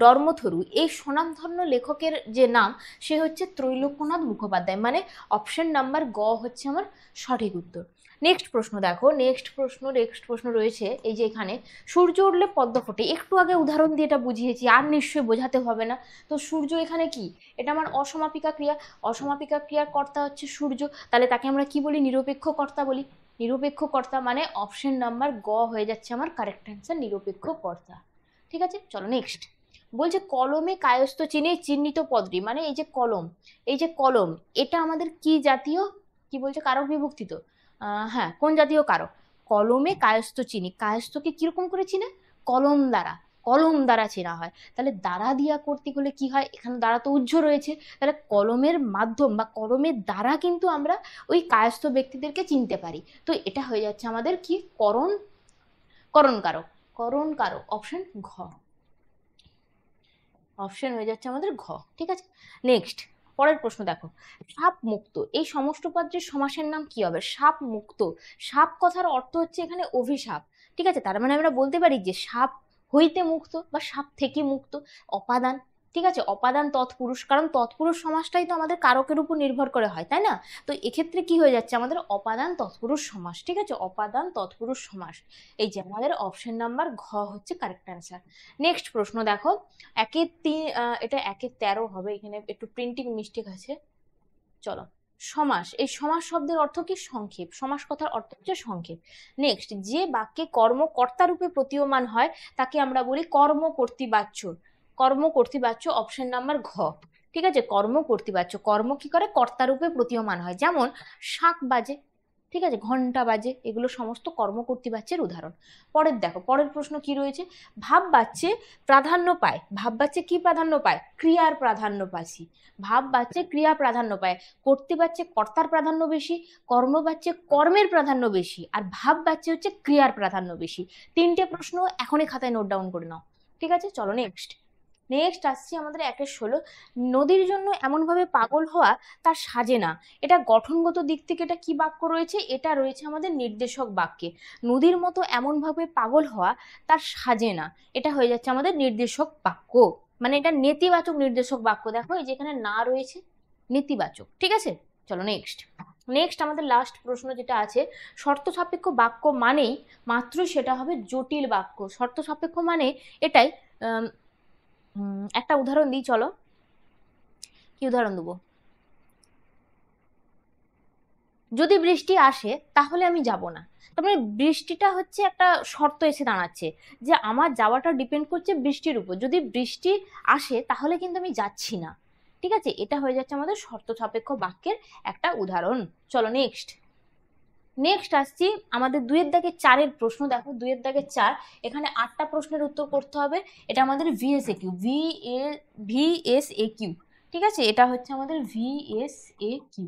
ডর্মথরু, এই স্বনামধন্য লেখকের যে নাম, সে হচ্ছে ত্রৈলোক্যনাথ মুখোপাধ্যায়। মানে অপশন নাম্বার গ হচ্ছে আমার সঠিক উত্তর। নেক্সট প্রশ্ন দেখো, নেক্সট প্রশ্ন রয়েছে এই যে এখানে, সূর্য উঠলে পদ্ম ফোটে। একটু আগে উদাহরণ দিয়ে এটা বুঝিয়েছি, আর নিশ্চয়ই বোঝাতে হবে না। তো সূর্য এখানে কি? এটা আমার অসমাপিকা ক্রিয়া, অসমাপিকা ক্রিয়ার কর্তা হচ্ছে সূর্য, তাহলে তাকে আমরা কি বলি? নিরপেক্ষ কর্তা বলি। নিরপেক্ষ কর্তা মানে অপশন নাম্বার গ হয়ে যাচ্ছে আমার কারেক্ট অ্যান্সার, নিরপেক্ষ কর্তা। ঠিক আছে, চলো নেক্সট। বলছে কলমে কায়স্থ চিহ্নে চিহ্নিত পদটি, মানে এই যে কলম, এই যে কলম, এটা আমাদের কি জাতীয়? কি বলছে? কারক বিভক্তি তো? হ্যাঁ, কোন জাতীয় কারক? কলমে কায়স্থ চিনি, কায়স্থকে কিরকম করে চিনে? কলম দ্বারা, কলম দ্বারা চেনা হয়। তাহলে দ্বারা দিয়া করতে গেলে কি হয়? এখানে দ্বারা তো উজ্জ্ব রয়েছে, তাহলে কলমের মাধ্যম বা কলমের দ্বারা কিন্তু আমরা ওই কায়স্থ ব্যক্তিদেরকে চিনতে পারি। তো এটা হয়ে যাচ্ছে আমাদের কি? করণ, করণ কারক, করণ কারক। অপশন ঘ, অপশন হয়ে যাচ্ছে আমাদের ঘ। ঠিক আছে, নেক্সট। পরের প্রশ্ন দেখো, সাপ মুক্ত এই সমষ্টপদের সমাসের নাম কি হবে? সাপ মুক্ত, সাপ কথার অর্থ হচ্ছে এখানে অভিশাপ। ঠিক আছে, তার মানে আমরা বলতে পারি যে সাপ হইতে মুক্ত বা সাপ থেকে মুক্ত। অপাদান, ঠিক আছে, অপাদান তৎপুরুষ, কারণ তৎপুরুষ সমাসটাই তো আমাদের কারকের উপর নির্ভর করে হয়, তাই না? তো এক্ষেত্রে কি হয়ে যাচ্ছে আমাদের? অপাদান তৎপুরুষ সমাস। ঠিক আছে, অপাদান তৎপুরুষ সমাস। এই যে আমাদের অপশন নাম্বার ঘ হচ্ছে কারেক্ট অ্যান্সার। নেক্সট প্রশ্ন দেখো, 1-3, এটা 1-13 হবে, এখানে একটু প্রিন্টিং মিস্টেক আছে। চলো, সমাস, এই সমাস শব্দের অর্থ কি? সংক্ষেপ। সমাস কথার অর্থ হচ্ছে সংক্ষেপ। নেক্সট, যে বাক্যে কর্ম কর্তা রূপে প্রতীয়মান হয় তাকে আমরা বলি কর্মকর্তৃবাচ্য। কর্মকর্তৃবাচ্য, অপশন নাম্বার ঘ। ঠিক আছে, কর্মকর্তৃবাচ্য, কর্ম কি করে? কর্তা রূপে প্রতীয়মান হয়, যেমন শাঁখ বাজে, ঠিক আছে, ঘন্টা বাজে, এগুলো সমস্ত কর্মকর্তৃবাচ্যের উদাহরণ। পরের দেখো, পরের প্রশ্ন কি রয়েছে? ভাব বাচ্যে প্রাধান্য পায়, ভাব বাচ্যে কি প্রাধান্য পায়? ক্রিয়ার প্রাধান্য পাচ্ছি। ভাব বাচ্যে ক্রিয়া প্রাধান্য পায়, কর্তৃবাচ্যে কর্তার প্রাধান্য বেশি, কর্মবাচ্যে কর্মের প্রাধান্য বেশি, আর ভাব বাচ্যে হচ্ছে ক্রিয়ার প্রাধান্য বেশি। 3টে প্রশ্ন এখনই খাতায় নোট ডাউন করে নাও। ঠিক আছে, চলো নেক্সট আসছি আমাদের 1-16। নদীর জন্য এমনভাবে পাগল হওয়া তার সাজে না, এটা গঠনগত দিক থেকে এটা কি বাক্য রয়েছে? এটা রয়েছে আমাদের নির্দেশক বাক্যে। নদীর মতো এমনভাবে পাগল হওয়া তার সাজে না, এটা হয়ে যাচ্ছে আমাদের নির্দেশক বাক্য। মানে এটা নেতিবাচক নির্দেশক বাক্য। দেখো এই যেখানে না রয়েছে নেতিবাচক, ঠিক আছে। চলো নেক্সট। নেক্সট আমাদের লাস্ট প্রশ্ন যেটা আছে, শর্ত সাপেক্ষ বাক্য মানেই মাত্রই সেটা হবে জটিল বাক্য। শর্ত সাপেক্ষ মানে এটাই। একটা উদাহরণ দিই, চলো কি উদাহরণ দেবো। যদি বৃষ্টি আসে তাহলে আমি যাব না। তার মানে বৃষ্টিটা হচ্ছে একটা শর্ত এসে দাঁড়াচ্ছে, যে আমার যাওয়াটা ডিপেন্ড করছে বৃষ্টির উপর। যদি বৃষ্টি আসে তাহলে কিন্তু আমি যাচ্ছি না, ঠিক আছে। এটা হয়ে যাচ্ছে আমাদের শর্ত সাপেক্ষ বাক্যের একটা উদাহরণ। চলো নেক্সট। নেক্সট আসছি আমাদের 2 এর দাগে 4-এর প্রশ্ন। দেখো 2-এর দাগে 4, এখানে 8টা প্রশ্নের উত্তর করতে হবে। এটা আমাদের ভিএসএকিউ, ভিএসএকিউ, ঠিক আছে। এটা হচ্ছে আমাদের ভিএসএকিউ।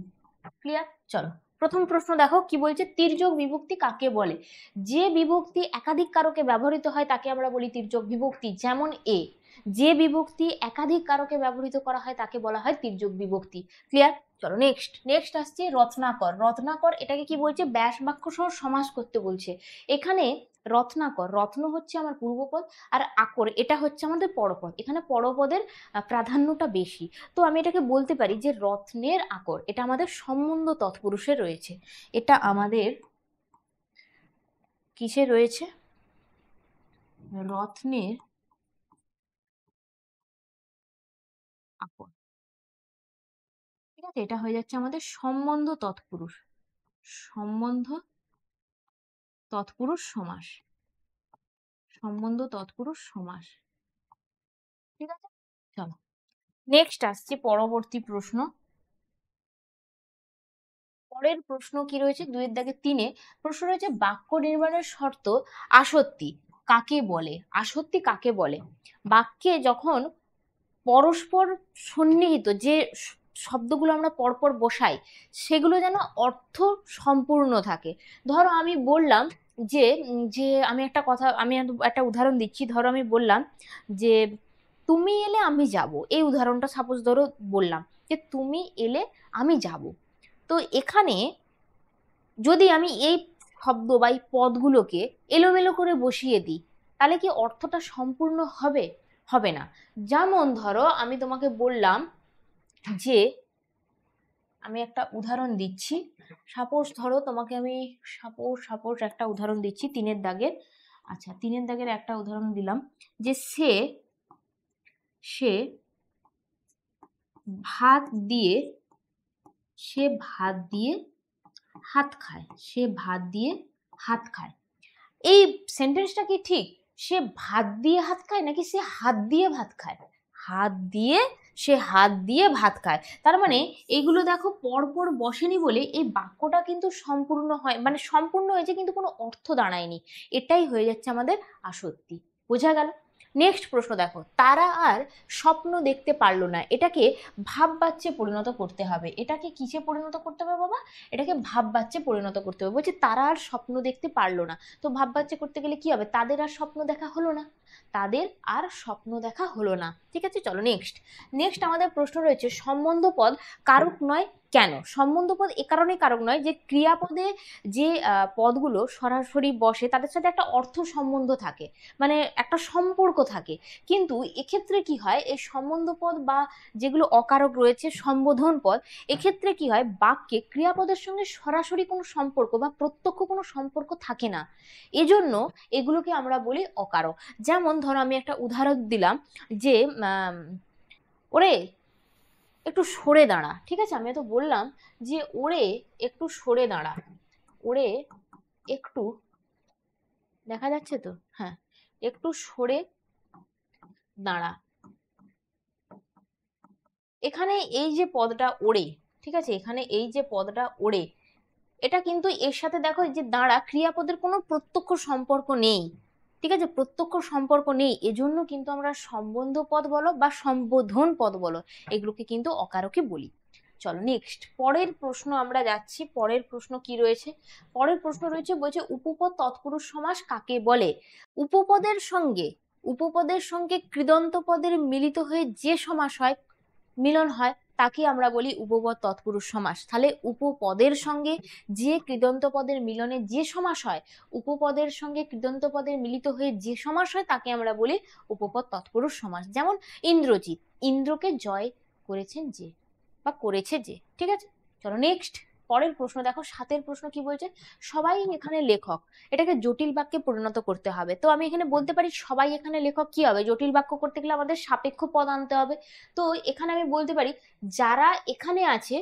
ক্লিয়ার? চলো প্রথম প্রশ্ন দেখো কি বলছে, তির্যক বিভক্তি কাকে বলে? যে বিভক্তি একাধিক কারকে ব্যবহৃত হয় তাকে আমরা বলি তির্যক বিভক্তি। যেমন এ, যে বিভক্তি একাধিক কারকে ব্যবহৃত করা হয় তাকে বলা হয় তির্যক বিভক্তি। ক্লিয়ার? চলো নেক্সট। নেক্সট আসছে রত্নাকর। রত্নাকর এটাকে কি বলছে, ব্যাস বাক্য সহ সমাস করতে বলছে। এখানে রত্নাকর, রত্ন হচ্ছে আমার পূর্বপদ, আর আকর এটা হচ্ছে আমাদের পরপদ। এখানে পরপদের প্রাধান্যটা বেশি। তো আমি এটাকে বলতে পারি যে রত্নের আকর, এটা আমাদের সম্বন্ধ তৎপুরুষে রয়েছে। এটা আমাদের কিসে রয়েছে, রত্নের আকর, ঠিক আছে। এটা হয়ে যাচ্ছে আমাদের সম্বন্ধ তৎপুরুষ, সম্বন্ধ তৎপুরুষ সমাস, সম্বন্ধ তৎপুরুষ সমাস, ঠিক আছে। চলো নেক্সট আসছে পরবর্তী প্রশ্ন। পরের প্রশ্ন কি রয়েছে, 2-এর দাগে 3-এ প্রশ্ন রয়েছে, বাক্য নির্মাণের শর্ত আসত্তি কাকে বলে? আসত্তি কাকে বলে? বাক্যে যখন পরস্পর সন্নিহিত যে শব্দগুলো আমরা পরপর বসাই সেগুলো যেন অর্থ সম্পূর্ণ থাকে। ধরো আমি বললাম যে আমি একটা কথা, আমি একটা উদাহরণ দিচ্ছি। ধরো আমি বললাম যে তুমি এলে আমি যাব, এই উদাহরণটা সাপোজ ধরো বললাম যে তুমি এলে আমি যাব। তো এখানে যদি আমি এই শব্দ বা এই পদগুলোকে এলোমেলো করে বসিয়ে দিই তাহলে কি অর্থটা সম্পূর্ণ হবে? হবে না। যেমন ধরো আমি তোমাকে বললাম যে, আমি একটা উদাহরণ দিচ্ছি। সাপোজ ধরো তোমাকে আমি সাপোজ একটা উদাহরণ দিচ্ছি 3-এর দাগের। আচ্ছা 3-এর দাগের একটা উদাহরণ দিলাম যে সে ভাত দিয়ে সে ভাত দিয়ে হাত খায়, সে ভাত দিয়ে হাত খায়। এই সেন্টেন্সটা কি ঠিক? সে ভাত দিয়ে হাত খায় নাকি সে হাত দিয়ে ভাত খায়? হাত দিয়ে, সে হাত দিয়ে ভাত খায়। তার মানে এইগুলো দেখো পরপর বসেনি বলে এই বাক্যটা কিন্তু সম্পূর্ণ হয়, মানে সম্পূর্ণ হয়েছে কিন্তু কোনো অর্থ দাঁড়ায়নি। এটাই হয়ে যাচ্ছে আমাদের আসত্তি। বোঝা গেল? নেক্সট প্রশ্ন দেখো, তারা আর স্বপ্ন দেখতে পারলো না, এটাকে ভাব বাচ্যে পরিণত করতে হবে। এটাকে কিসে পরিণত করতে হবে বাবা? এটাকে ভাব বাচ্যে পরিণত করতে হবে। বলছে তারা আর স্বপ্ন দেখতে পারলো না, তো ভাব বাচ্যে করতে গেলে কি হবে? তাদের আর স্বপ্ন দেখা হলো না, তাদের আর স্বপ্ন দেখা হলো না, ঠিক আছে। চলো নেক্সট। নেক্সট আমাদের প্রশ্ন রয়েছে, সম্বন্ধ পদ কারক নয় কেন? সম্বন্ধ পদ এ কারণে কারক নয় যে ক্রিয়াপদে যে পদগুলো সরাসরি বসে তাদের সাথে একটা অর্থ সম্বন্ধ থাকে, মানে একটা সম্পর্ক থাকে। কিন্তু এক্ষেত্রে কি হয়, এই সম্বন্ধ পদ বা যেগুলো অকারক রয়েছে সম্বোধন পদ, এক্ষেত্রে কি হয়, বাক্যে ক্রিয়াপদের সঙ্গে সরাসরি কোনো সম্পর্ক বা প্রত্যক্ষ কোনো সম্পর্ক থাকে না, এজন্য এগুলোকে আমরা বলি অকারক। যেমন ধরো আমি একটা উদাহরণ দিলাম যে ওরে একটু সরে দাঁড়া, ঠিক আছে। আমি তো বললাম যে ওরে একটু সরে দাঁড়া, ওরে একটু, দেখা যাচ্ছে তো, হ্যাঁ, একটু সরে দাঁড়া। এখানে এই যে পদটা ওরে, ঠিক আছে, এখানে এই যে পদটা ওরে, এটা কিন্তু এর সাথে দেখো এই যে দাঁড়া ক্রিয়াপদের কোনো প্রত্যক্ষ সম্পর্ক নেই, ঠিক আছে, প্রত্যক্ষ সম্পর্ক নেই। এজন্য কিন্তু আমরা সম্বন্ধ পদ বলো বা সম্বোধন পদ বলো এগুলোকে কিন্তু অকারকে বলি। চলো নেক্সট পরের প্রশ্ন আমরা যাচ্ছি। পরের প্রশ্ন কি রয়েছে? পরের প্রশ্ন রয়েছে, বলছে উপপদ তৎপুরুষ সমাস কাকে বলে? উপপদের সঙ্গে, উপপদের সঙ্গে কৃদন্ত পদের মিলিত হয়ে যে সমাস হয়, মিলন হয়, তাকে আমরা বলি উপপদ তৎপুরুষ সমাস। তাহলে উপপদের সঙ্গে যে কৃদন্ত পদের মিলনে যে সমাস হয়, উপপদের সঙ্গে কৃদন্ত পদের মিলিত হয়ে যে সমাস হয় তাকে আমরা বলি উপপদ তৎপুরুষ সমাস। যেমন ইন্দ্রজিৎ, ইন্দ্রকে জয় করেছেন যে বা করেছে যে। ঠিক আছে, চলো নেক্সট পরের প্রশ্ন দেখো। 7 প্রশ্ন কি বলছে, সবাই এখানে লেখক, এটাকে জটিল বাক্যে পরিণত করতে হবে। তো আমি এখানে বলতে পারি সবাই এখানে লেখক কি হবে, জটিল বাক্য করতে গেলে আমাদের সাপেক্ষ পদ আনতে হবে। তো এখানে আমি বলতে পারি যারা এখানে আছে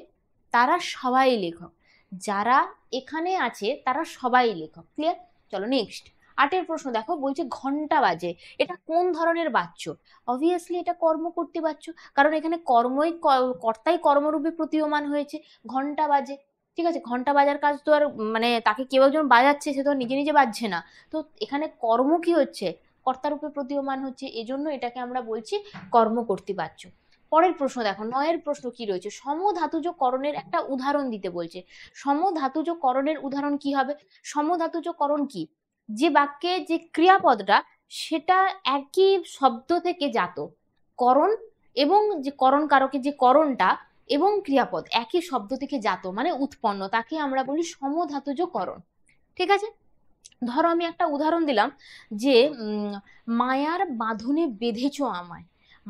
তারা সবাই লেখক, যারা এখানে আছে তারা সবাই লেখক। ক্লিয়ার? চলো নেক্সট 8 প্রশ্ন দেখো, বলছে ঘন্টা বাজে, এটা কোন ধরনের বাচ্য? অবভিয়াসলি এটা কর্মকর্তী বাচ্য, কারণ এখানে কর্তাই কর্মরূপে প্রতীয়মান হয়েছে। ঘন্টা বাজে, ঠিক আছে, ঘন্টা বাজার কাজ তো আর মানে তাকে কেউ একজন বাজাচ্ছে, সে তো নিজে নিজে বাজছে না। তো এখানে কর্ম কি হচ্ছে, কর্তারূপে প্রতীয়মান হচ্ছে, এজন্য এটাকে আমরা বলছি কর্মকর্তী বাচ্য। পরের প্রশ্ন দেখো, 9 প্রশ্ন কি রয়েছে, সমধাতুজ করণের একটা উদাহরণ দিতে বলছে। সমধাতুজ করণের উদাহরণ কি হবে? সমধাতুজ করণ কি, যে বাক্যে যে ক্রিয়াপদটা সেটা একই শব্দ থেকে জাত, করণ এবং যে করণ কারকে যে করণটা এবং ক্রিয়াপদ একই শব্দ থেকে জাত মানে উৎপন্ন, তাকে আমরা বলি সমধাতুজ করণ। ঠিক আছে, ধরো আমি একটা উদাহরণ দিলাম যে মায়ার বাঁধনে বেঁধেছ আমায়,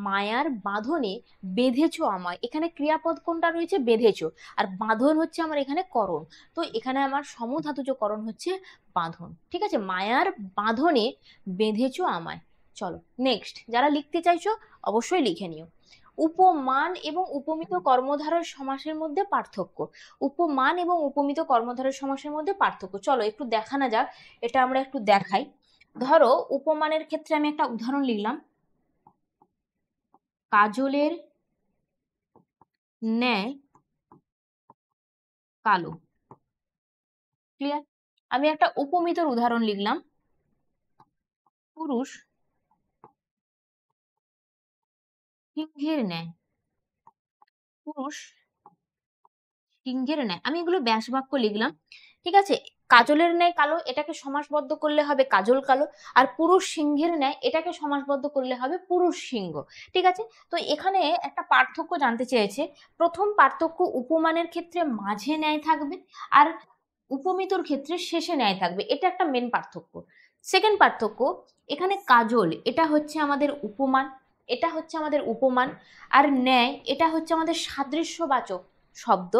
মায়ার বাঁধনে বেঁধেছ আমায়, এখানে ক্রিয়াপদ কোনটা রয়েছে, বেঁধেছ, আর বাঁধন হচ্ছে আমার এখানে করণ। তো এখানে আমার সমধাতুজ করণ হচ্ছে বাঁধন। ঠিক আছে, মায়ার বাঁধনে বেঁধেছ আমায়। চলো নেক্সট, যারা লিখতে চাইছো অবশ্যই লিখে নিও। উপমান এবং উপমিত কর্মধারয় সমাসের মধ্যে পার্থক্য। উপমান এবং উপমিত কর্মধারয় সমাসের মধ্যে পার্থক্য, চলো একটু দেখানো যাক, এটা আমরা একটু দেখাই। ধরো উপমানের ক্ষেত্রে আমি একটা উদাহরণ লিখলাম, কাজলের ন্যায় কালো। ক্লিয়ার? আমি একটা উপমিতর উদাহরণ লিখলাম, পুরুষ সিংহের ন্যায়, পুরুষ সিংহের ন্যায়। আমি এগুলো ব্যাস বাক্য লিখলাম। ঠিক আছে, কাজলের ন্যায় কালো এটাকে সমাসবদ্ধ করলে হবে কাজল কালো, আর পুরুষ সিংহের ন্যায় এটাকে সমাসবদ্ধ করলে হবে পুরুষ সিংহ। ঠিক আছে, তো এখানে একটা পার্থক্য জানতে চেয়েছে। প্রথম পার্থক্য, উপমানের ক্ষেত্রে মাঝে ন্যায় থাকবে আর উপমিতর ক্ষেত্রে শেষে ন্যায় থাকবে, এটা একটা মেন পার্থক্য। সেকেন্ড পার্থক্য, এখানে কাজল এটা হচ্ছে আমাদের উপমান, এটা হচ্ছে আমাদের উপমান, আর ন্যায় এটা হচ্ছে আমাদের সাদৃশ্যবাচক শব্দ।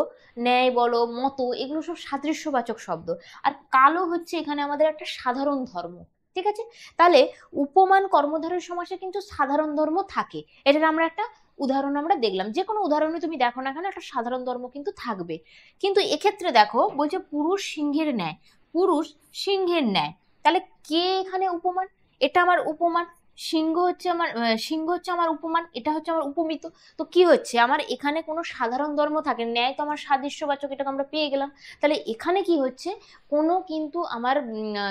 ন্যায় বলো, মতো, এগুলো সব সাদৃশ্যবাচক শব্দ। আর কালো হচ্ছে এখানে আমাদের একটা সাধারণ ধর্ম। ঠিক আছে, তাহলে উপমান কর্মধারয় সমাসে কিন্তু সাধারণ ধর্ম থাকে, এটার আমরা একটা উদাহরণ আমরা দেখলাম। যে কোনো উদাহরণে তুমি দেখো না কেন একটা সাধারণ ধর্ম কিন্তু থাকবে। কিন্তু এক্ষেত্রে দেখো বলছে পুরুষ সিংহের ন্যায়, পুরুষ সিংহের ন্যায়, তাহলে কে এখানে উপমান, এটা আমার উপমান, সিংহ হচ্ছে আমার সিংহ হচ্ছে আমার উপমান, এটা হচ্ছে আমার উপমিত। তো কি হচ্ছে, আমার এখানে কোনো সাধারণ ধর্ম থাকে, ন্যায় তো আমার সাদৃশ্যবাচক, এটাকে আমরা পেয়ে গেলাম। তাহলে এখানে কি হচ্ছে, কোনো কিন্তু আমার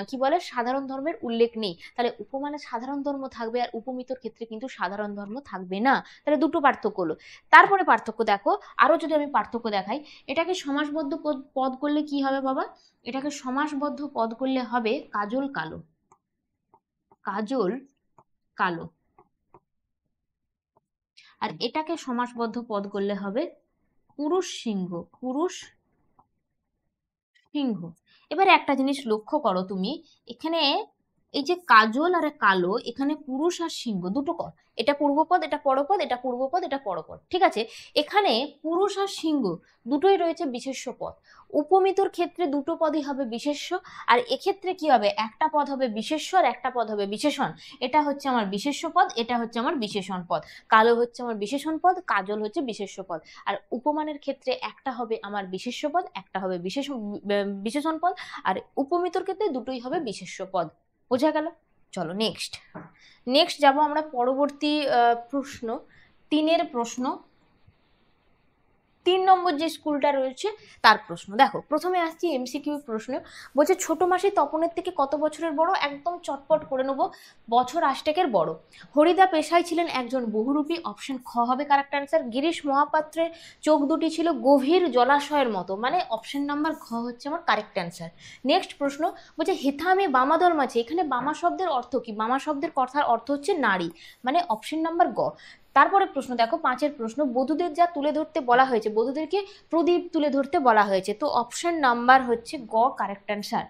কি বলে সাধারণ ধর্মের উল্লেখ নেই। তাহলে উপমানে সাধারণ ধর্ম থাকবে আর উপমিতর ক্ষেত্রে কিন্তু সাধারণ ধর্ম থাকবে না। তাহলে দুটো পার্থক্য হলো। তারপরে পার্থক্য দেখো, আরো যদি আমি পার্থক্য দেখাই, এটাকে সমাসবদ্ধ পদ করলে কি হবে বাবা, এটাকে সমাসবদ্ধ পদ করলে হবে কাজল কালো, কাজল কালো। আর এটাকে সমাসবদ্ধ পদ করলে হবে পুরুষ সিংহ, পুরুষ সিংহ। এবারে একটা জিনিস লক্ষ্য করো তুমি, এখানে এই যে কাজল আর কালো, এখানে পুরুষ আর সিংহ দুটো পদ, এটা পূর্বপদ এটা পরপদ, এটা পূর্বপদ এটা পরপদ। ঠিক আছে, এখানে পুরুষ আর সিংহ দুটোই রয়েছে বিশেষ্য পদ। উপমিতর ক্ষেত্রে দুটো পদই হবে বিশেষ্য, আর এক্ষেত্রে কি হবে, একটা পদ হবে বিশেষ্য আর একটা পদ হবে বিশেষণ। এটা হচ্ছে আমার বিশেষ্য পদ, এটা হচ্ছে আমার বিশেষণ পদ। কালো হচ্ছে আমার বিশেষণ পদ, কাজল হচ্ছে বিশেষ্য পদ। আর উপমানের ক্ষেত্রে একটা হবে আমার বিশেষ্য পদ, একটা হবে বিশেষণ পদ, আর উপমিতর ক্ষেত্রে দুটোই হবে বিশেষ্য পদ। বোঝা গেল? চলো নেক্সট নেক্সট যাব আমরা পরবর্তী প্রশ্ন, 3 প্রশ্ন, 3 নম্বর যে স্কুলটা রয়েছে তার প্রশ্ন। দেখো প্রথমে আসছি এমসিকিউ প্রশ্ন, বলছে ছোট মাসি তপনের থেকে কত বছরের বড়, একদম চটপট করে নেবো, বছর 8 বড়। হরিদা পেশায় ছিলেন একজন বহুরূপী, অপশন খ হবে কারেক্ট অ্যান্সার। গিরিশ মহাপাত্রের চোখ দুটি ছিল গভীর জলাশয়ের মতো, মানে অপশন নাম্বার ঘ হচ্ছে আমার কারেক্ট অ্যান্সার। নেক্সট প্রশ্ন বলছে হেথামে বামাদল মাঝে, এখানে বামা শব্দের অর্থ কি, বামা শব্দের কথার অর্থ হচ্ছে নারী, মানে অপশন নাম্বার গ। তারপরে প্রশ্ন দেখো, 5 প্রশ্ন, বধূদের যা তুলে ধরতে বলা হয়েছে, বধূদেরকে প্রদীপ তুলে ধরতে বলা হয়েছে, তো অপশন নাম্বার হচ্ছে গ কারেক্ট অ্যান্সার।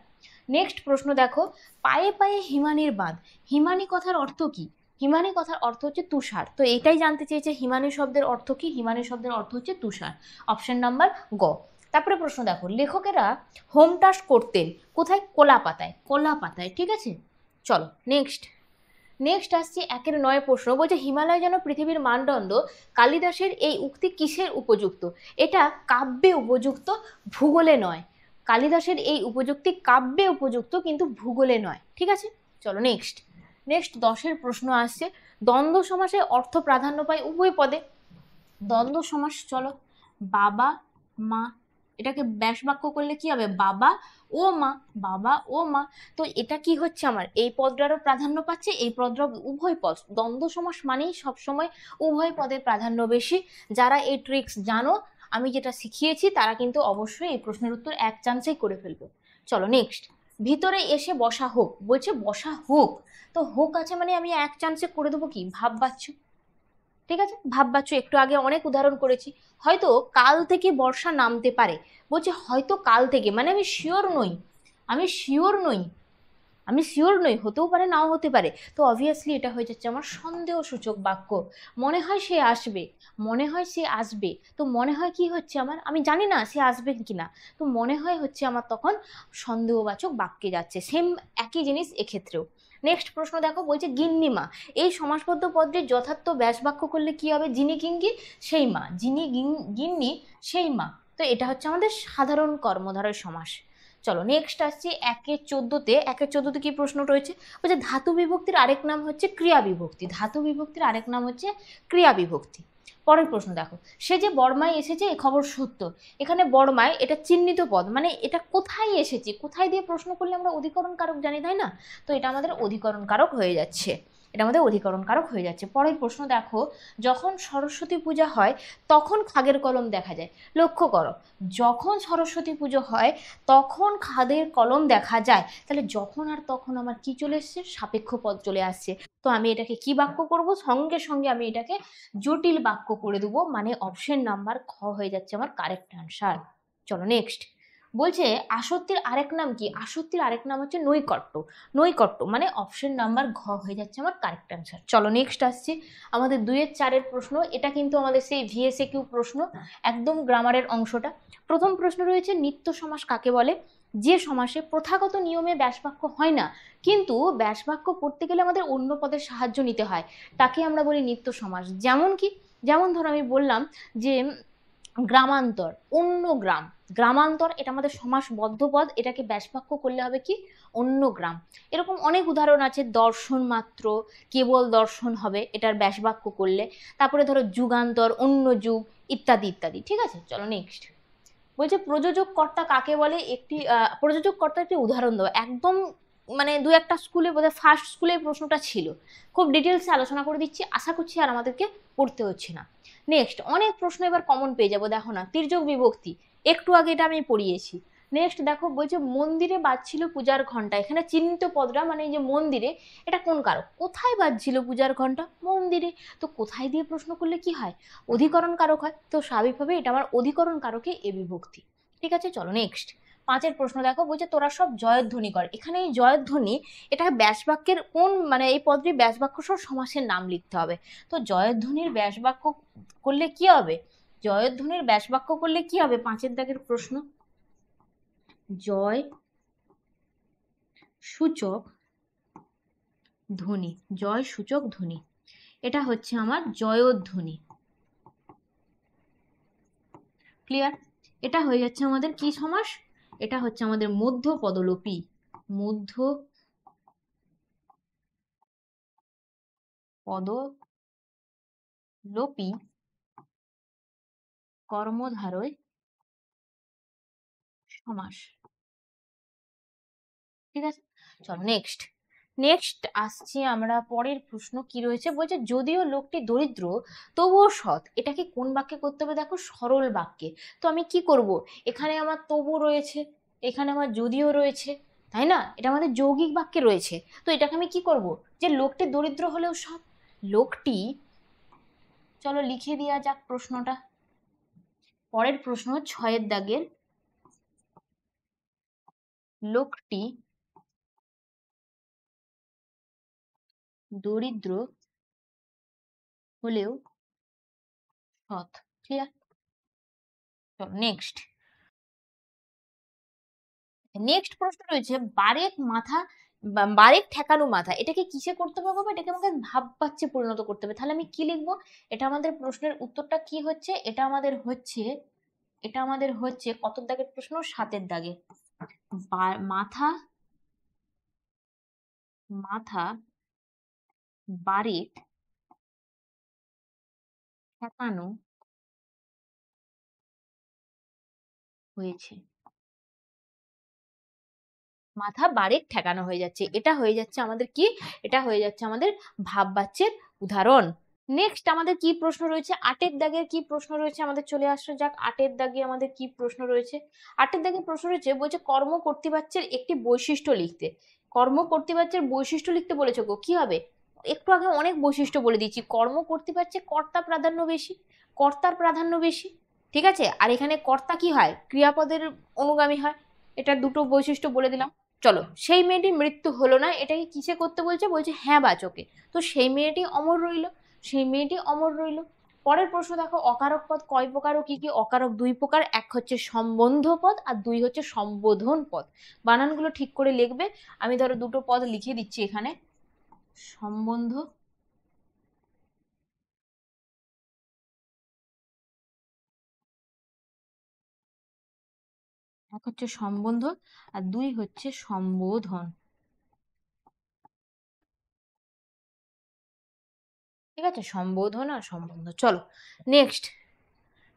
নেক্সট প্রশ্ন দেখো, পায়ে পায়ে হিমানির বাঁধ, হিমানি কথার অর্থ কি? হিমানি কথার অর্থ হচ্ছে তুষার, তো এটাই জানতে চেয়েছে হিমানি শব্দের অর্থ কি? হিমানি শব্দের অর্থ হচ্ছে তুষার, অপশন নাম্বার গ। তারপরে প্রশ্ন দেখো, লেখকেরা হোম টাস্ক করতেন কোথায়? কলা পাতায়, কলা পাতায়, ঠিক আছে। চলো নেক্সট আসছে 1-9 প্রশ্ন, বলছে হিমালয় যেন পৃথিবীর মানদণ্ড, কালিদাসের এই উক্তি কিসের উপযুক্ত? এটা কাব্যে উপযুক্ত, ভূগোলে নয়। কালিদাসের এই উপযুক্তি কাব্যে উপযুক্ত, কিন্তু ভূগোলে নয়, ঠিক আছে। চলো নেক্সট 10 প্রশ্ন আসছে, দ্বন্দ্ব সমাসে অর্থ প্রাধান্য পায় উভয় পদে। দ্বন্দ্ব সমাস, চলো, বাবা মা, এটাকে ব্যাস বাক্য করলে কি হবে? বাবা ও মা, বাবা ও মা। তো এটা কি হচ্ছে আমার? এই পদটারও প্রাধান্য পাচ্ছে, এই পদটার, উভয় পদ। দ্বন্দ্ব সমাস মানেই সবসময় উভয় পদের প্রাধান্য বেশি। যারা এই ট্রিক্স জানো, আমি যেটা শিখিয়েছি, তারা কিন্তু অবশ্যই এই প্রশ্নের উত্তর এক চান্সেই করে ফেলবে। চলো নেক্সট, ভিতরে এসে বসা হোক, বলছে বসা হোক, তো হোক আছে মানে আমি এক চান্সে করে দেবো কি? ভাব বাচ্চু, ঠিক আছে, ভাব বাচ্চু। একটু আগে অনেক উদাহরণ করেছি, হয়তো কাল থেকে বর্ষা নামতে পারে, বলছে হয়তো কাল থেকে, মানে আমি শিওর নই, আমি শিওর নই, আমি শিওর নই, হতেও পারে নাও হতে পারে, তো অবভিয়াসলি এটা হয়ে যাচ্ছে আমার সন্দেহসূচক বাক্য। মনে হয় সে আসবে, মনে হয় সে আসবে, তো মনে হয় কি হচ্ছে আমার? আমি জানি না সে আসবে কিনা, তো মনে হয় হচ্ছে আমার তখন সন্দেহবাচক বাক্যে যাচ্ছে। সেম একই জিনিস এক্ষেত্রেও। নেক্সট প্রশ্ন দেখো, বলছে গিন্নিমা, এই সমাসবদ্ধ পদটির যথার্থ ব্যাস বাক্য করলে কি হবে? যিনি কিঙ্গি সেই মা, যিনি গিন্নি সেই মা, তো এটা হচ্ছে আমাদের সাধারণ কর্মধারয় সমাস। চলো নেক্সট আসছি 1-14 কি প্রশ্ন রয়েছে? বলছে ধাতু বিভক্তির আরেক নাম হচ্ছে ক্রিয়া বিভক্তি, ধাতু বিভক্তির আরেক নাম হচ্ছে ক্রিয়া বিভক্তি। পরের প্রশ্ন দেখো, সে যে বর্মায় এসেছে এ খবর সত্য, এখানে বর্মায় এটা চিহ্নিত পদ, মানে এটা কোথায় এসেছে, কোথায় দিয়ে প্রশ্ন করলে আমরা অধিকরণ কারক জানি, তাই না? তো এটা আমাদের অধিকরণ কারক হয়ে যাচ্ছে, এটা আমাদের অধিকরণ কারক হয়ে যাচ্ছে। পরের প্রশ্ন দেখো, যখন সরস্বতী পূজা হয় তখন খাগের কলম দেখা যায়। লক্ষ্য করো, যখন সরস্বতী পুজো হয় তখন খাদের কলম দেখা যায়, তাহলে যখন আর তখন আমার কি চলে এসছে? সাপেক্ষ পদ চলে আসছে। তো আমি এটাকে কি বাক্য করব? সঙ্গে সঙ্গে আমি এটাকে জটিল বাক্য করে দেবো, মানে অপশন নাম্বার খ হয়ে যাচ্ছে আমার কারেক্ট আনসার। চলো নেক্সট, বলছে আসক্তির আরেক নাম কি? আসক্তির আরেক নাম হচ্ছে নৈকট্য, নৈকট্য মানে অপশন নাম্বার ঘ হয়ে যাচ্ছে আমার কারেক্ট আনসার। চলো নেক্সট আসছি আমাদের 2-4 প্রশ্ন, এটা কিন্তু আমাদের সেই ভিএসএ কিউ প্রশ্ন, একদম গ্রামারের অংশটা। প্রথম প্রশ্ন রয়েছে, নিত্য সমাস কাকে বলে? যে সমাসে প্রথাগত নিয়মে ব্যাসবাক্য হয় না, কিন্তু ব্যাসবাক্য করতে গেলে আমাদের অন্য পদের সাহায্য নিতে হয়, তাকে আমরা বলি নিত্য সমাস। যেমন কি? যেমন ধরো আমি বললাম যে গ্রামান্তর, অন্য গ্রাম, গ্রামান্তর, এটা আমাদের সমাসবদ্ধ পদ, এটাকে ব্যাসবাক্য করলে হবে কি? অন্য গ্রাম। এরকম অনেক উদাহরণ আছে, দর্শন মাত্র, কেবল দর্শন হবে এটার ব্যাসবাক্য করলে। তারপরে ধরো যুগান্তর, অন্য যুগ, ইত্যাদি ইত্যাদি, ঠিক আছে। চলো নেক্সট, বলছে প্রযোজক কর্তা কাকে বলে? একটি প্রযোজক কর্তা একটি উদাহরণ দাও। একদম মানে 2-1টা স্কুলে, বোধহয় ফার্স্ট স্কুলে প্রশ্নটা ছিল, খুব ডিটেলসে আলোচনা করে দিচ্ছি, আশা করছি আর আমাদেরকে পড়তে হচ্ছে না। নেক্সট অনেক প্রশ্ন এবার কমন পেয়ে যাবো, দেখো না, তির্যক বিভক্তি, একটু আগে এটা আমি পড়িয়েছি। নেক্সট দেখো, বলছে মন্দিরে বাজছিল পূজার ঘন্টা, এখানে চিহ্নিত পদরা মানে এই যে মন্দিরে, এটা কোন কারক? কোথায় বাজছিল পূজার ঘন্টা? মন্দিরে। তো কোথায় দিয়ে প্রশ্ন করলে কি হয়? অধিকরণ কারক হয়, তো স্বাভাবিকভাবে এটা আমার অধিকরণ কারকে এ বিভক্তি, ঠিক আছে। চলো নেক্সট 5 প্রশ্ন দেখো, বলছে তোরা সব জয়ধ্বনি কর, এখানে এই জয়ধ্বনি, এটা ব্যাসবাক্যের কোন, মানে এই পদটি ব্যাসবাক্য সহ সমাসের নাম লিখতে হবে। তো জয়ধ্বনির ব্যাসবাক্য করলে কি হবে? জয়ধ্বনির ব্যাসবাক্য করলে কি হবে? 5 প্রশ্ন, জয় সূচক ধ্বনি, জয় সূচক ধ্বনি, এটা হচ্ছে আমার জয়ধ্বনি, ক্লিয়ার? এটা হয়ে যাচ্ছে আমাদের কি সমাস? এটা হচ্ছে আমাদের মধ্য পদলোপী, মধ্য পদলোপী কর্মধারয় সমাস, ঠিক আছে। চলো নেক্সট আসছি আমরা, পরের প্রশ্ন কি রয়েছে? বলছে যদিও লোকটি দরিদ্র তবুও সৎ, এটাকে কোন বাক্যে করতে হবে? দেখো সরল বাক্যে। তো আমি কি করব? এখানে আমার তবু রয়েছে, এখানে আমার যদিও রয়েছে, তাই না? এটা আমাদের যৌগিক বাক্যে রয়েছে, তো এটাকে আমি কি করব? যে লোকটি দরিদ্র হলেও সৎ, লোকটি চলো লিখে দেওয়া যাক প্রশ্নটা। পরের প্রশ্ন 6 দাগের, লোকটি দরিদ্র হলেও সৎ। ক্লিয়ার? চলো নেক্সট। নেক্সট প্রশ্ন রয়েছে বারেক মাথা বারেক ঠেকানো মাথা, এটাকে কিসে করতে হবে বাবা? এটাকে আমাকে ভাব বাচ্চে পরিণত করতে হবে। তাহলে আমি কি লিখবো? এটা আমাদের প্রশ্নের উত্তরটা কি হচ্ছে? এটা আমাদের হচ্ছে কত দাগের প্রশ্ন? 7 দাগে। মাথা মাথা বারেক ঠেকানো হয়েছে। মাথা বারেক ঠেকানো হয়ে যাচ্ছে, এটা হয়ে যাচ্ছে আমাদের কি? এটা হয়ে যাচ্ছে আমাদের ভাব বাচ্যের উদাহরণ। নেক্সট আমাদের কি প্রশ্ন রয়েছে? 8 দাগের কি প্রশ্ন রয়েছে আমাদের? চলে আসা যাক 8 দাগে আমাদের কি প্রশ্ন রয়েছে। 8 দাগে প্রশ্ন রয়েছে, বলছে কর্ম কর্তৃবাচ্যের একটি বৈশিষ্ট্য লিখতে। কর্ম কর্তৃবাচ্যের বৈশিষ্ট্য লিখতে বলেছে গো। কি হবে? একটু আগে অনেক বৈশিষ্ট্য বলে দিচ্ছি। কর্ম কর্তৃবাচ্যে কর্তা প্রাধান্য বেশি, কর্তার প্রাধান্য বেশি, ঠিক আছে? আর এখানে কর্তা কি হয়? ক্রিয়াপদের অনুগামী হয়। এটা দুটো বৈশিষ্ট্য বলে দিলাম। চলো, সেই মেয়েটি মৃত্যু হলো না, এটাকে কিসে করতে বলছে? বলছে হ্যাঁ বাচকে। তো সেই মেয়েটি অমর রইল, সেই মেয়েটি অমর রইল। পরের প্রশ্ন দেখো, অকারক পদ কয় প্রকার ও কি কি? অকারক 2 প্রকার, এক হচ্ছে সম্বন্ধ পদ আর 2 হচ্ছে সম্বোধন পদ। বানানগুলো ঠিক করে লিখবে। আমি ধরো দুটো পদ লিখে দিচ্ছি এখানে। সম্বন্ধ এক হচ্ছে সম্বন্ধ আর 2 হচ্ছে সম্বোধন। ঠিক আছে? সম্বোধন আর সম্বন্ধ। চলো নেক্সট।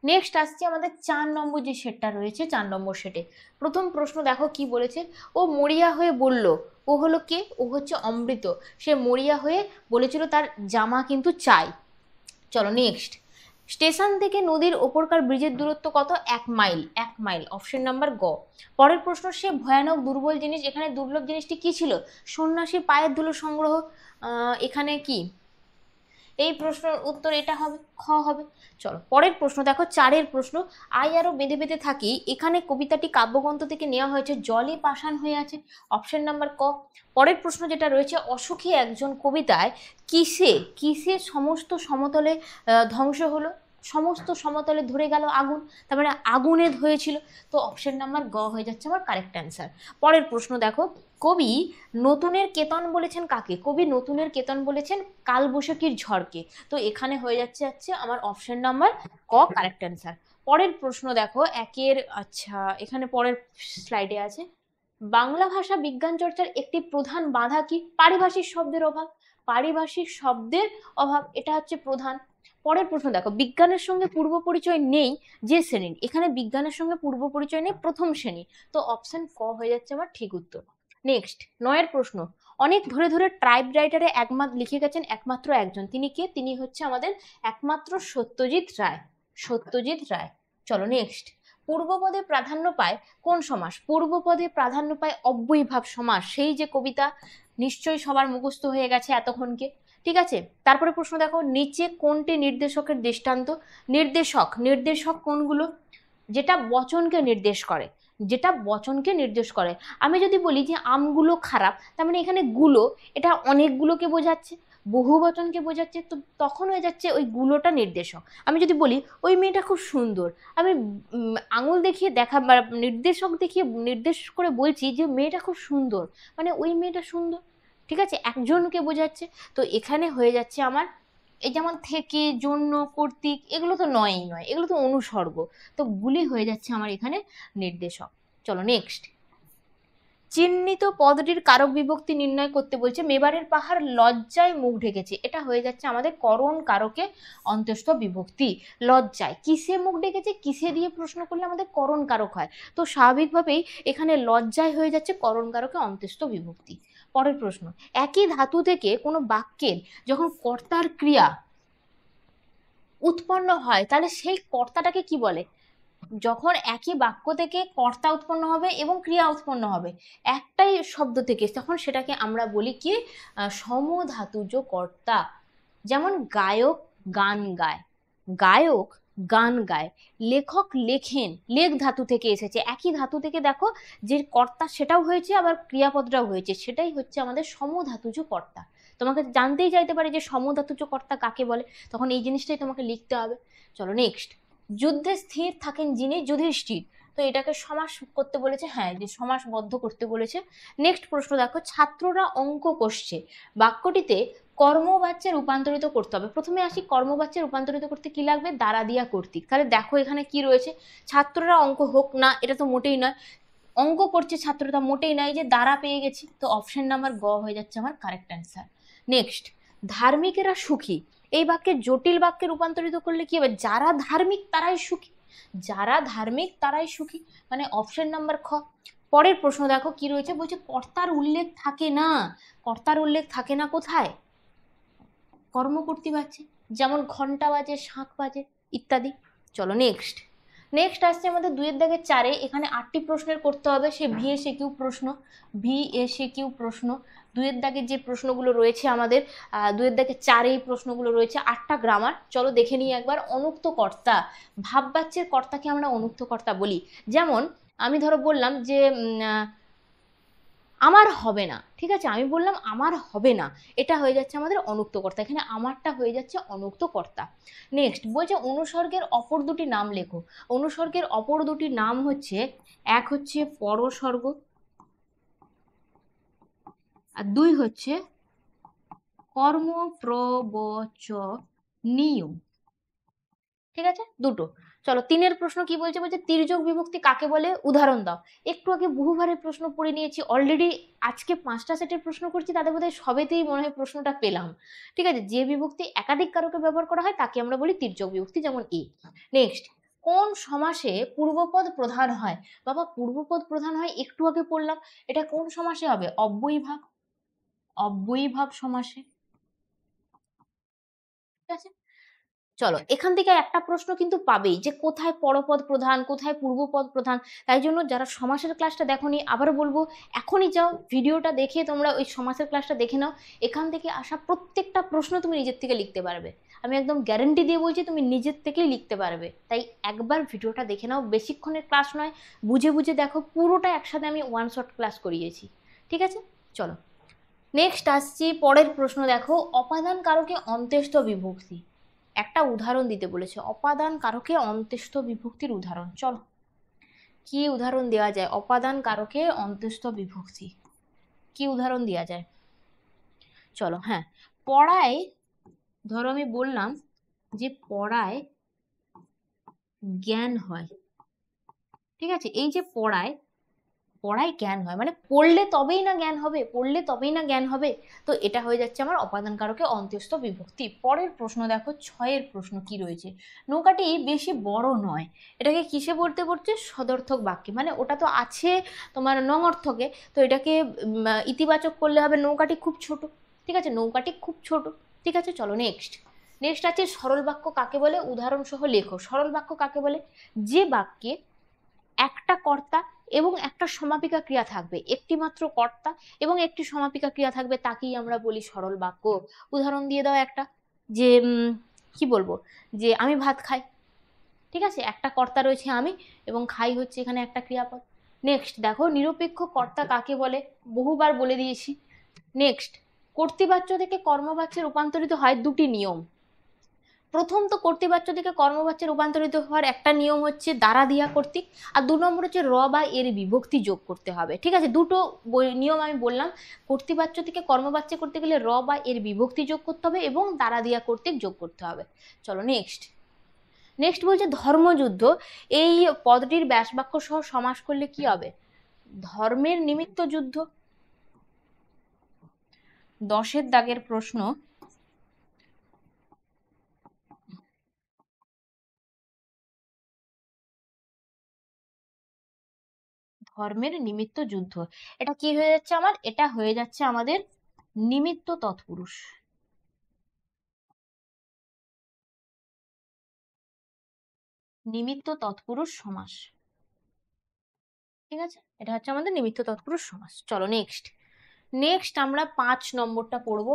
নেক্সট আসছে আমাদের 4 নম্বর যে সেটটা রয়েছে, 4 নম্বর সেটে প্রথম প্রশ্ন দেখো কি বলেছে। ও মরিয়া হয়ে বলল, ও হলো কে? ও হচ্ছে অমৃত। সে মরিয়া হয়ে বলেছিল তার জামা কিন্তু চাই। চলো নেক্সট। স্টেশন থেকে নদীর ওপরকার ব্রিজের দূরত্ব কত? 1 মাইল। 1 মাইল, অপশন নাম্বার গ। পরের প্রশ্ন, সে ভয়ানক দুর্বল জিনিস, এখানে দুর্লভ জিনিসটি কি ছিল? সন্ন্যাসীর পায়ের ধুলো সংগ্রহ। এখানে কি? এই প্রশ্নের উত্তর এটা হবে, খ হবে। চলো পরের প্রশ্ন দেখো, 4 প্রশ্ন। আই আরো বেঁধে বেঁধে থাকি, এখানে কবিতাটি কাব্যগ্রন্থ থেকে নেওয়া হয়েছে, জলে পাষাণ হয়ে আছে, অপশন নাম্বার ক। পরের প্রশ্ন যেটা রয়েছে, অসুখী একজন কবিতায় কিসে কিসে সমস্ত সমতলে ধ্বংস হলো? সমস্ত সমতলে ধরে গেল আগুন, তার মানে আগুনে ধরেছিল। তো অপশন নাম্বার গ হয়ে যাচ্ছে আমার কারেক্ট অ্যান্সার। পরের প্রশ্ন দেখো, কবি নতুনের কেতন বলেছেন কাকে? কবি নতুনের কেতন বলেছেন কালবৈশাখীর ঝড়কে। তো এখানে হয়ে যাচ্ছে আমার অপশন নাম্বার ক কারেক্ট অ্যান্সার। পরের প্রশ্ন দেখো একের, আচ্ছা এখানে পরের স্লাইডে আছে, বাংলা ভাষা বিজ্ঞান চর্চার একটি প্রধান বাধা কি? পারিভাষিক শব্দের অভাব। পারিভাষিক শব্দের অভাব, এটা হচ্ছে প্রধান। পরের প্রশ্ন দেখো, বিজ্ঞানের সঙ্গে পূর্ব পরিচয় নেই যে শ্রেণীর, এখানে বিজ্ঞানের সঙ্গে পূর্ব পরিচয় নেই প্রথম শ্রেণী। তো অপশন ক হয়ে যাচ্ছে আমার ঠিক উত্তর। নেক্সট 9 প্রশ্ন, অনেক ধরে ধরে ট্রাইব রাইটারে একমাত্র লিখে গেছেন একমাত্র একজন, তিনি কে? তিনি হচ্ছে আমাদের একমাত্র সত্যজিৎ রায়। সত্যজিৎ রায়। চলো নেক্সট। পূর্বপদে প্রাধান্য পায় কোন সমাস? পূর্বপদে প্রাধান্য পায় অব্যয়ীভাব সমাস, সেই যে কবিতা নিশ্চয়ই সবার মুখস্থ হয়ে গেছে এতক্ষণকে। ঠিক আছে? তারপরে প্রশ্ন দেখো, নিচে কোনটি নির্দেশকের দৃষ্টান্ত? নির্দেশক, নির্দেশক কোনগুলো? যেটা বচনকে নির্দেশ করে, যেটা বচনকে নির্দেশ করে। আমি যদি বলি যে আমগুলো খারাপ, তার মানে এখানে গুলো, এটা অনেকগুলোকে বোঝাচ্ছে, বহু বচনকে বোঝাচ্ছে, তো তখন হয়ে যাচ্ছে ওই গুলোটা নির্দেশক। আমি যদি বলি ওই মেয়েটা খুব সুন্দর, আমি আঙুল দেখিয়ে নির্দেশক দেখিয়ে নির্দেশ করে বলছি যে মেয়েটা খুব সুন্দর, মানে ওই মেয়েটা সুন্দর। ঠিক আছে? একজনকে বোঝাচ্ছে। তো এখানে হয়ে যাচ্ছে আমার, এই যেমন থেকে, জন্য, কর্তৃক, এগুলো তো নয়ই নয়, এগুলো তো অনুসর্গ। তো গুলি হয়ে যাচ্ছে আমার এখানে নির্দেশক। চলো নেক্সট। চিহ্নিত পদটির কারক বিভক্তি নির্ণয় করতে বলছে, মেবারের পাহাড় লজ্জায় মুখ ঢেকেছে, এটা হয়ে যাচ্ছে আমাদের করণ কারকে অন্ত্যস্ত বিভক্তি। লজ্জায়, কিসে মুখ ঢেকেছে? কিসে দিয়ে প্রশ্ন করলে আমাদের করণ কারক হয়, তো স্বাভাবিকভাবেই এখানে লজ্জায় হয়ে যাচ্ছে করণ কারকে অন্ত্যস্ত বিভক্তি। পরের প্রশ্ন, একই ধাতু থেকে কোনো বাক্যের যখন কর্তার ক্রিয়া উৎপন্ন হয় তাহলে সেই কর্তাটাকে কি বলে? যখন একই বাক্য থেকে কর্তা উৎপন্ন হবে এবং ক্রিয়া উৎপন্ন হবে একটাই শব্দ থেকে, তখন সেটাকে আমরা বলি কি? সমধাতুজ কর্তা। যেমন গায়ক গান গায়, গায়ক গান গায়, লেখক লেখেন, লেখ ধাতু থেকে এসেছে, একই ধাতু থেকে দেখো যে কর্তা সেটাও হয়েছে আবার ক্রিয়াপদটাও হয়েছে, সেটাই হচ্ছে আমাদের সমধাতুজ কর্তা। তোমাকে জানতেই চাইতে পারে যে সমধাতুজ কর্তা কাকে বলে, তখন এই জিনিসটাই তোমাকে লিখতে হবে। চলো নেক্সট, যুদ্ধে স্থির থাকেন যিনি যুধিষ্ঠির, তো এটাকে সমাস করতে বলেছে, হ্যাঁ যে সমাসবদ্ধ করতে বলেছে। নেক্সট প্রশ্ন দেখো, ছাত্ররা অঙ্ক কষছে, বাক্যটিতে কর্মবাচ্যে রূপান্তরিত করতে হবে। প্রথমে আসি, কর্মবাচ্যে রূপান্তরিত করতে কি লাগবে, দ্বারা দিয়া কর্তৃক। তাহলে দেখো এখানে কি রয়েছে, ছাত্ররা অঙ্ক হোক না, এটা তো মোটেই নয়, অঙ্ক করছে ছাত্রটা মোটেই নয়, যে দ্বারা পেয়ে গেছি, তো অপশন নাম্বার গ হয়ে যাচ্ছে আমার কারেক্ট অ্যান্সার। নেক্সট, ধার্মিকেরা সুখী, এই বাক্যে জটিল বাক্যে রূপান্তরিত করলে কি হবে, যারা ধার্মিক তারাই সুখী, যারা ধার্মিক তারাই সুখী, মানে অপশন নাম্বার খ। পরের প্রশ্ন দেখো কি রয়েছে, বলছে কর্তার উল্লেখ থাকে না, কর্তার উল্লেখ থাকে না কোথায়, কর্মকর্তী বাজছে, যেমন ঘন্টা বাজে, শাঁখ বাজে ইত্যাদি। চলো নেক্সট, নেক্সট আসছে আমাদের 2 এর দাগে 4-এ, এখানে 8টি প্রশ্নের করতে হবে, সে ভিএসএকিউ প্রশ্ন, ভিএসএকিউ প্রশ্ন। 2 এর দাগে যে প্রশ্নগুলো রয়েছে আমাদের, 2 এর দাগে 4-এ এই প্রশ্নগুলো রয়েছে, 8টা গ্রামার। চলো দেখে নিই একবার। অনুক্ত কর্তা, ভাববাচ্যের কর্তাকে আমরা অনুক্ত কর্তা বলি। যেমন আমি ধরো বললাম যে আমার হবে না, ঠিক আছে, আমি বললাম আমার হবে না, এটা হয়ে যাচ্ছে আমাদের অনুক্ত কর্তা, এখানে আমারটা হয়ে যাচ্ছে অনুক্ত কর্তা। নেক্সট বলছে অনুসর্গের অপর দুটি নাম লেখো, অনুসর্গের অপর দুটি নাম হচ্ছে, এক হচ্ছে পরসর্গ আর 2 হচ্ছে কর্মপ্রবচনীয়, ঠিক আছে, দুটো। চলো 3-এর প্রশ্ন কি বলছে, বলছে তির্যক বিভক্তি কাকে বলে, উদাহরণ দাও। একটু আগে বহুবারের প্রশ্ন পড়ে নিয়েছি অলরেডি, আজকে 5টা সেটের প্রশ্ন করছি, তাদের বোধহয় সবেতেই মনে হয় প্রশ্নটা পেলাম। ঠিক আছে, যে বিভক্তি একাধিক কারকে ব্যবহার করা হয় তাকে আমরা বলি তির্যক বিভক্তি, যেমন এ। নেক্সট, কোন সমাসে পূর্বপদ প্রধান হয়, বাবা পূর্বপদ প্রধান হয় একটু আগে পড়লাম, এটা কোন সমাসে হবে, অব্যয়ীভাব, অব্যয়ীভাব সমাসে, ঠিক আছে। চলো এখান থেকে একটা প্রশ্ন কিন্তু পাবেই, যে কোথায় পরপদ প্রধান, কোথায় পূর্বপদ প্রধান। তাই জন্য যারা সমাসের ক্লাসটা দেখোনি, আবারও বলবো এখনই যাও ভিডিওটা দেখে তোমরা ওই সমাসের ক্লাসটা দেখে নাও, এখান থেকে আসা প্রত্যেকটা প্রশ্ন তুমি নিজের থেকে লিখতে পারবে, আমি একদম গ্যারেন্টি দিয়ে বলছি তুমি নিজের থেকেই লিখতে পারবে। তাই একবার ভিডিওটা দেখে নাও, বেশিক্ষণের ক্লাস নয়, বুঝে বুঝে দেখো, পুরোটা একসাথে আমি ওয়ান শট ক্লাস করিয়েছি, ঠিক আছে। চলো নেক্সট আসছি, পরের প্রশ্ন দেখো, অপাদান কারকে অন্ত্যেষ্ঠ বিভক্তি, একটা উদাহরণ দিতে বলেছে, অপাদান কারকে অন্ত্যেষ্ঠ বিভক্তির উদাহরণ। চলো কি উদাহরণ দেওয়া যায়, অপাদান কারকে অন্ত্যেষ্ঠ বিভক্তি কি উদাহরণ দেওয়া যায়। চলো হ্যাঁ, পড়ায়, ধরো আমি বললাম যে পড়ায় জ্ঞান হয়, ঠিক আছে, এই যে পড়ায়, পড়ায় জ্ঞান হয়, মানে পড়লে তবেই না জ্ঞান হবে, পড়লে তবেই না জ্ঞান হবে, তো এটা হয়ে যাচ্ছে আমার অপাদান কারকে অন্ত্যেষ্ঠ বিভক্তি। পরের প্রশ্ন দেখো, 6-এর প্রশ্ন কি রয়েছে, নৌকাটি বেশি বড় নয়, এটাকে কিসে বলতে বলছে, সদর্থক বাক্যে, মানে ওটা তো আছে তোমার নং অর্থকে, তো এটাকে ইতিবাচক করলে হবে নৌকাটি খুব ছোট, ঠিক আছে, নৌকাটি খুব ছোট, ঠিক আছে। চলো নেক্সট, নেক্সট আছে সরল বাক্য কাকে বলে, উদাহরণ সহ লেখো। সরল বাক্য কাকে বলে, যে বাক্যে একটা কর্তা এবং একটা সমাপিকা ক্রিয়া থাকবে, একটি মাত্র কর্তা এবং একটি সমাপিকা ক্রিয়া থাকবে, তাকেই আমরা বলি সরল বাক্য। উদাহরণ দিয়ে দাও একটা, যে কি বলবো, যে আমি ভাত খাই, ঠিক আছে, একটা কর্তা রয়েছে আমি, এবং খাই হচ্ছে এখানে একটা ক্রিয়াপদ। নেক্সট দেখো, নিরপেক্ষ কর্তা কাকে বলে, বহুবার বলে দিয়েছি। নেক্সট, কর্তৃবাচ্য থেকে কর্মবাচ্যে রূপান্তরিত হয় দুটি নিয়ম, প্রথম তো কর্তৃবাচ্য থেকে কর্মবাচ্যে রূপান্তরিত হওয়ার একটা নিয়ম হচ্ছে দ্বারা দিয়া কর্তৃক, আর 2 নম্বর হচ্ছে র বা এর বিভক্তি যোগ করতে হবে, ঠিক আছে, দুটো নিয়ম আমি বললাম, কর্তৃবাচ্য থেকে কর্মবাচ্যে করতে গেলে র বা এর বিভক্তি যোগ করতে হবে এবং দ্বারা দিয়া কর্তৃক যোগ করতে হবে। চলো নেক্সট, নেক্সট বলছে ধর্মযুদ্ধ, এই পদটির ব্যাসবাক্য সহ সমাস করলে কি হবে, ধর্মের নিমিত্ত যুদ্ধ। 10-এর দাগের প্রশ্ন, ধর্মের নিমিত্ত যুদ্ধ, এটা কি হয়ে যাচ্ছে আমার, এটা হয়ে যাচ্ছে আমাদের নিমিত্ত তৎপুরুষ, নিমিত্ত তৎপুরুষ সমাস, ঠিক আছে, এটা হচ্ছে আমাদের নিমিত্ত তৎপুরুষ সমাস। চলো নেক্সট, নেক্সট আমরা 5 নম্বরটা পড়বো,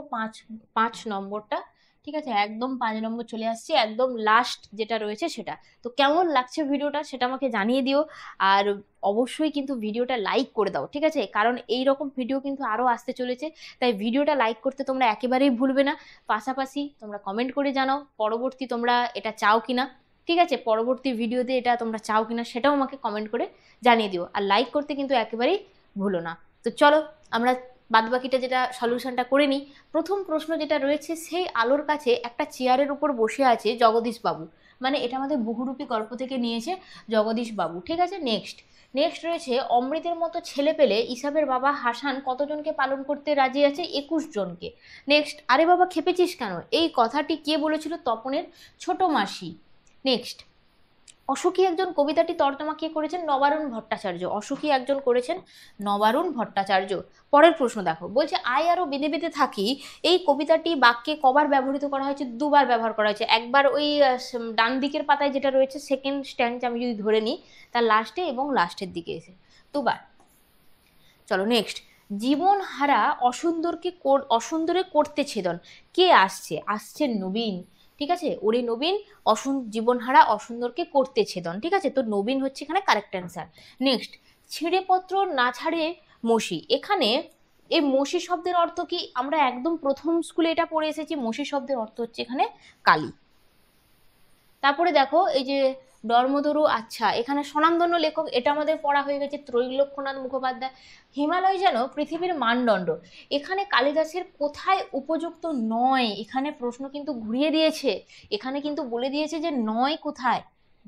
5 নম্বরটা, ঠিক আছে, একদম 5 নম্বর চলে আসছে, একদম লাস্ট যেটা রয়েছে সেটা। তো কেমন লাগছে ভিডিওটা সেটা আমাকে জানিয়ে দিও। আর অবশ্যই কিন্তু ভিডিওটা লাইক করে দাও, ঠিক আছে, কারণ এই রকম ভিডিও কিন্তু আরো আসতে চলেছে। তাই ভিডিওটা লাইক করতে তোমরা একেবারেই ভুলবে না। পাশাপাশি তোমরা কমেন্ট করে জানাও পরবর্তী তোমরা এটা চাও কিনা, ঠিক আছে, পরবর্তী ভিডিওতে এটা তোমরা চাও কিনা সেটাও আমাকে কমেন্ট করে জানিয়ে দিও। আর লাইক করতে কিন্তু একেবারেই ভুলো না। তো চলো আমরা বাদবাকিটা যেটা সলিউশনটা করে নিই। প্রথম প্রশ্ন যেটা রয়েছে, সেই আলোর কাছে একটা চেয়ারের উপর বসে আছে জগদীশ বাবু। মানে এটা আমাদের বহুরূপী গল্প থেকে নিয়েছে জগদীশ বাবু, ঠিক আছে। নেক্সট নেক্সট রয়েছে, অমৃতের মতো ছেলে পেলে ইসাবের বাবা হাসান কতজনকে পালন করতে রাজি আছে? 21 জনকে। নেক্সট, আরে বাবা খেপেছিস কেন, এই কথাটি কে বলেছিল? তপনের ছোট মাসি। নেক্সট, অসুখী একজন কবিতাটি তর্জমা কে করেছেন? নবারুণ ভট্টাচার্য। অসুখী একজন করেছেন নবারুণ ভট্টাচার্য। পরের প্রশ্ন দেখো, বলছে আই আরো বেঁধে বেঁধে থাকি এই কবিতাটি বাক্যে কবার ব্যবহৃত করা হয়েছে? দুবার ব্যবহার করা হয়েছে। একবার ওই ডান দিকের পাতায় যেটা রয়েছে সেকেন্ড স্ট্যান্ড আমি যদি ধরে নিই, তার লাস্টে এবং লাস্টের দিকে এসে দুবার। চলো নেক্সট, জীবন হারা অসুন্দরকে অসুন্দরে করতে ছেদন, কে আসছে? আসছে নবীন, ঠিক আছে। ওরে নবীন, জীবনহারা অসুন্দরকে করতে ছেদন, ঠিক আছে। তো নবীন হচ্ছে এখানে কারেক্ট অ্যান্সার। নেক্সট, ছিঁড়ে পত্র না ছাড়ে মসি, এখানে এই মসি শব্দের অর্থ কি? আমরা একদম প্রথম স্কুলে এটা পড়ে এসেছি, মসি শব্দের অর্থ হচ্ছে এখানে কালী। তারপরে দেখো এই যে ধর্মতরু, আচ্ছা এখানে স্বনামধন্য লেখক, এটা আমাদের পড়া হয়ে গেছে ত্রৈলোক্যনাথ মুখোপাধ্যায়। হিমালয় যেন পৃথিবীর মানদণ্ড, এখানে কালিদাসের কোথায় উপযুক্ত নয়? এখানে প্রশ্ন কিন্তু ঘুরিয়ে দিয়েছে, এখানে কিন্তু বলে দিয়েছে যে নয় কোথায়,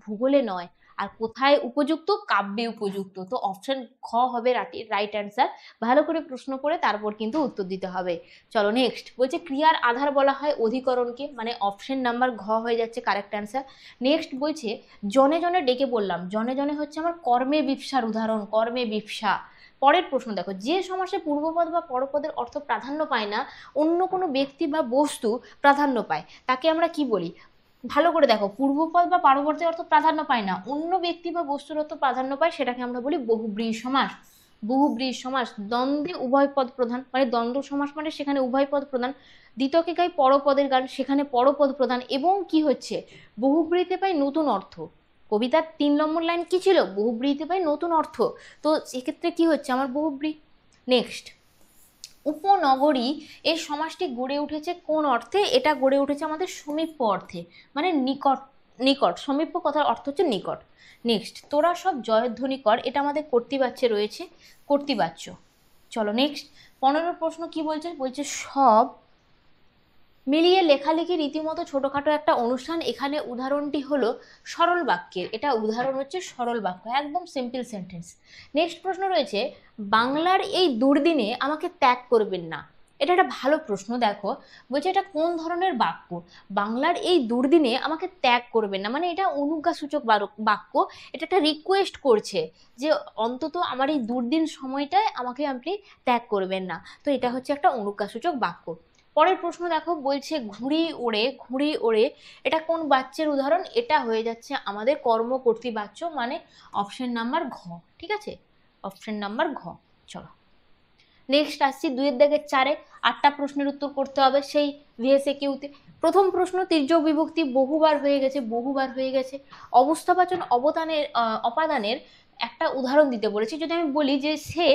ভূগোলে নয়। আর কোথায় উপযুক্ত? কাব্যে উপযুক্ত। তো অপশন খ হবে রাইট অ্যান্সার। ভালো করে প্রশ্ন করে তারপর কিন্তু উত্তর দিতে হবে। চলো নেক্সট, বলছে ক্রিয়ার আধার বলা হয় অধিকরণকে, মানে অপশন নাম্বার ঘ হয়ে যাচ্ছে কারেক্ট অ্যান্সার। নেক্সট বলছে জনে জনে ডেকে বললাম, জনে জনে হচ্ছে আমার কর্মে বিপসার উদাহরণ, কর্মে বিপসা। পরের প্রশ্ন দেখো, যে সমাসে পূর্বপদ বা পরপদের অর্থ প্রাধান্য পায় না, অন্য কোনো ব্যক্তি বা বস্তু প্রাধান্য পায়, তাকে আমরা কি বলি? ভালো করে দেখো, পূর্বপদ বা পরবর্তী অর্থ প্রাধান্য পায় না, অন্য ব্যক্তি বা বস্তুর অর্থ প্রাধান্য পায়, সেটাকে আমরা বলি বহুব্রীহি সমাস। বহুব্রীহি সমাস, দ্বন্দ্বে উভয় পদ প্রধান, মানে দ্বন্দ্ব সমাস মানে সেখানে উভয় পদ প্রধান। দ্বিতকে গাই পরপদের গান, সেখানে পরপদ প্রধান, এবং কি হচ্ছে বহুব্রীহিতে পাই নতুন অর্থ। কবিতার 3 নম্বর লাইন কি ছিল? বহুব্রীহিতে পাই নতুন অর্থ। তো সেক্ষেত্রে কি হচ্ছে আমার বহুব্রীহি। নেক্সট, উপনগরী এই সমাসটি গড়ে উঠেছে কোন অর্থে? এটা গড়ে উঠেছে আমাদের সমীপ্য অর্থে, মানে নিকট। নিকট, সমীপ্য কথার অর্থ হচ্ছে নিকট। নেক্সট, তোরা সব জয়ধ্বনি কর, এটা আমাদের কর্তৃবাচ্যে রয়েছে, কর্তৃবাচ্য। চলো নেক্সট, 15 প্রশ্ন কি বলছে? বলছে সব মিলিয়ে লেখালেখি রীতিমতো ছোটখাটো একটা অনুষ্ঠান, এখানে উদাহরণটি হলো সরল বাক্যের, এটা উদাহরণ হচ্ছে সরল বাক্য, একদম সিম্পল সেন্টেন্স। নেক্সট প্রশ্ন রয়েছে, বাংলার এই দুর্দিনে আমাকে ত্যাগ করবেন না, এটা একটা ভালো প্রশ্ন। দেখো বলছে এটা কোন ধরনের বাক্য? বাংলার এই দুর্দিনে আমাকে ত্যাগ করবেন না, মানে এটা অনুজ্ঞাসূচক বাক্য, এটা একটা রিকোয়েস্ট করছে যে অন্তত আমার এই দুর্দিন সময়টায় আমাকে আপনি ত্যাগ করবেন না। তো এটা হচ্ছে একটা অনুজ্ঞাসূচক বাক্য। পরের প্রশ্ন দেখো, বলছে ঘুড়ি ওড়ে, ঘুড়ি ওড়ে, এটা কোন বাচ্যের উদাহরণ? এটা হয়ে যাচ্ছে আমাদের কর্মকর্তৃ বাচ্য, মানে অপশন নাম্বার ঘ, ঠিক আছে, অপশন নাম্বার ঘ। চলো নেক্সট আসছি 2-4, 8টা প্রশ্নের উত্তর করতে হবে সেই ভিএসএ কিউতে। প্রথম প্রশ্ন, তির্যক বিভক্তি বহুবার হয়ে গেছে, বহুবার হয়ে গেছে। অবস্থাবাচক অপাদানের একটা উদাহরণ দিতে বলেছি। যদি আমি বলি যে সে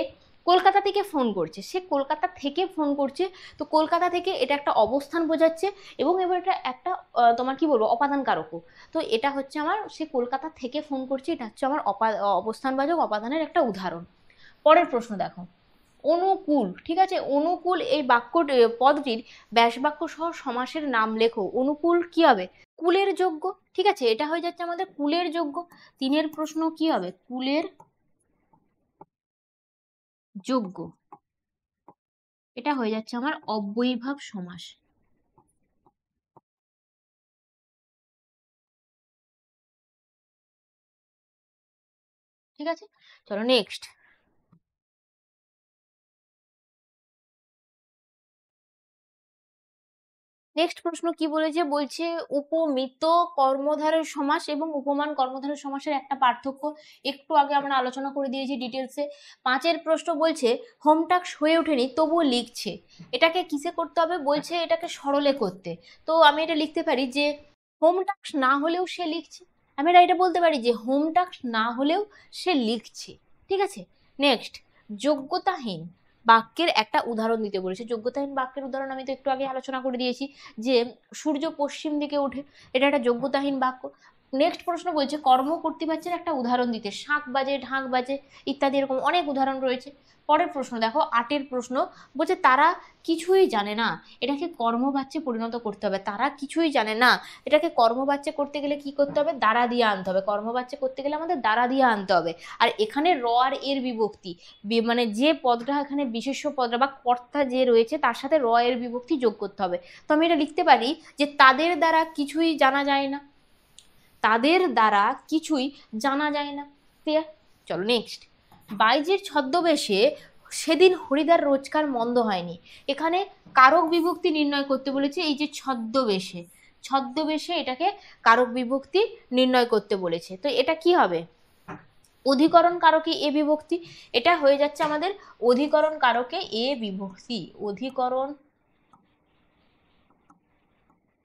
কলকাতা থেকে ফোন করছে, সে কলকাতা থেকে ফোন করছে, তো কলকাতা থেকে এটা একটা অবস্থান বোঝাচ্ছে, এবং এবার এটা একটা তোমার কি বলবো অপাদান কারকও। তো এটা হচ্ছে আমার, সে কলকাতা থেকে ফোন করছে, এটা হচ্ছে আমার অবস্থানবাচক অপাদানের একটা উদাহরণ। পরের প্রশ্ন দেখো, অনুকূল, ঠিক আছে, অনুকূল এই পদটির ব্যাসবাক্য সহ সমাসের নাম লেখো। অনুকূল কি হবে? কুলের যোগ্য, ঠিক আছে, এটা হয়ে যাচ্ছে আমাদের কুলের যোগ্য। 3 প্রশ্ন কি হবে? কুলের যোগ্য, এটা হয়ে যাচ্ছে আমার অব্যয়ীভাব সমাস, ঠিক আছে। চলো নেক্সট, নেক্সট প্রশ্ন কি বলেছে, বলছে উপমিত কর্মধারয় সমাস এবং উপমান কর্মধারয় সমাসের একটা পার্থক্য একটু আগে আমরা আলোচনা করে দিয়েছি ডিটেলসে। 5 প্রশ্ন বলছে হোম টাস্ক হয়ে ওঠেনি তবুও লিখছে, এটাকে কিসে করতে হবে, বলছে এটাকে সরলে করতে। তো আমি এটা লিখতে পারি যে হোম টাস্ক না হলেও সে লিখছে, আমি এটা বলতে পারি যে হোম টাস্ক না হলেও সে লিখছে। ঠিক আছে, নেক্সট যোগ্যতাহীন বাক্যের একটা উদাহরণ দিতে বলেছে। যোগ্যতাহীন বাক্যের উদাহরণ আমি তো একটু আগে আলোচনা করে দিয়েছি যে সূর্য পশ্চিম দিকে ওঠে, এটা একটা যোগ্যতাহীন বাক্য। নেক্সট প্রশ্ন বলছে কর্ম কর্তৃবাচ্যের একটা উদাহরণ দিতে, শাঁখ বাজে ঢাক বাজে ইত্যাদি, এরকম অনেক উদাহরণ রয়েছে। পরের প্রশ্ন দেখো 8 প্রশ্ন বলছে তারা কিছুই জানে না, এটাকে কর্মবাচ্যে পরিণত করতে হবে। তারা কিছুই জানে না, এটাকে কর্মবাচ্যে করতে গেলে কি করতে হবে, দ্বারা দিয়ে আনতে হবে। কর্মবাচ্যে করতে গেলে আমাদের দ্বারা দিয়ে আনতে হবে। আর এখানে র আর এর বিভক্তি, মানে যে পদটা এখানে বিশেষ্য পদটা বা কর্তা যে রয়েছে তার সাথে র এর বিভক্তি যোগ করতে হবে। তো আমি এটা লিখতে পারি যে তাদের দ্বারা কিছুই জানা যায় না, তাদের দ্বারা কিছুই জানা যায় না। ক্লিয়ার? চলো নেক্সট, বাইজের ছদ্মবেশে সেদিন হরিদার রোজগার মন্দ হয়নি, এখানে কারক বিভক্তি নির্ণয় করতে বলেছে। এই যে ছদ্মবেশে, ছদ্মবেশে এটাকে কারক বিভক্তি নির্ণয় করতে বলেছে। তো এটা কি হবে, অধিকরণ কারকে এ বিভক্তি, এটা হয়ে যাচ্ছে আমাদের অধিকরণ কারকে এ বিভক্তি, অধিকরণ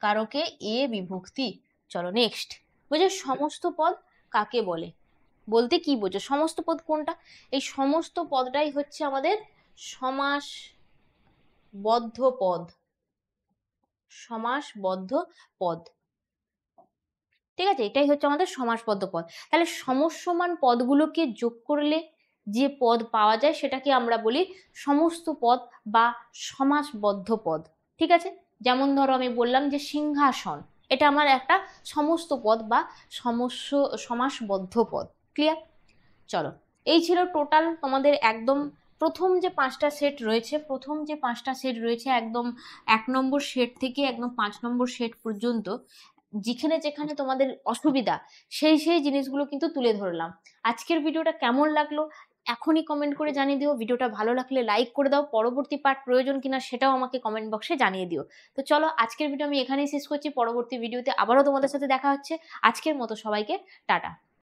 কারকে এ বিভক্তি। চলো নেক্সট, বুঝে সমস্ত পদ কাকে বলে, বলতে কি বোঝো, সমস্ত পদ কোনটা, এই সমস্ত পদটাই হচ্ছে আমাদের সমাসবদ্ধ পদ, সমাসবদ্ধ পদ। ঠিক আছে, এটাই হচ্ছে আমাদের সমাসবদ্ধ পদ। তাহলে সমস্যমান পদগুলোকে যোগ করলে যে পদ পাওয়া যায় সেটাকে আমরা বলি সমস্ত পদ বা সমাসবদ্ধ পদ। ঠিক আছে, যেমন ধরো আমি বললাম যে সিংহাসন, এটা আমার একটা সমস্ত পদ বা সমাসবদ্ধ পদ। ক্লিয়ার? চলো, এই ছিল টোটাল তোমাদের একদম প্রথম যে 5টা সেট রয়েছে, প্রথম যে 5টা সেট রয়েছে একদম 1 নম্বর সেট থেকে একদম 5 নম্বর সেট পর্যন্ত, যেখানে যেখানে তোমাদের অসুবিধা সেই সেই জিনিসগুলো কিন্তু তুলে ধরলাম। আজকের ভিডিওটা কেমন লাগলো এখনই কমেন্ট করে জানিয়ে দিও, ভিডিওটা ভালো লাগলে লাইক করে দাও, পরবর্তী পার্ট প্রয়োজন কিনা সেটাও আমাকে কমেন্ট বক্সে জানিয়ে দিও। তো চলো আজকের ভিডিও আমি এখানেই শেষ করছি, পরবর্তী ভিডিওতে আবারও তোমাদের সাথে দেখা হচ্ছে। আজকের মতো সবাইকে টাটা।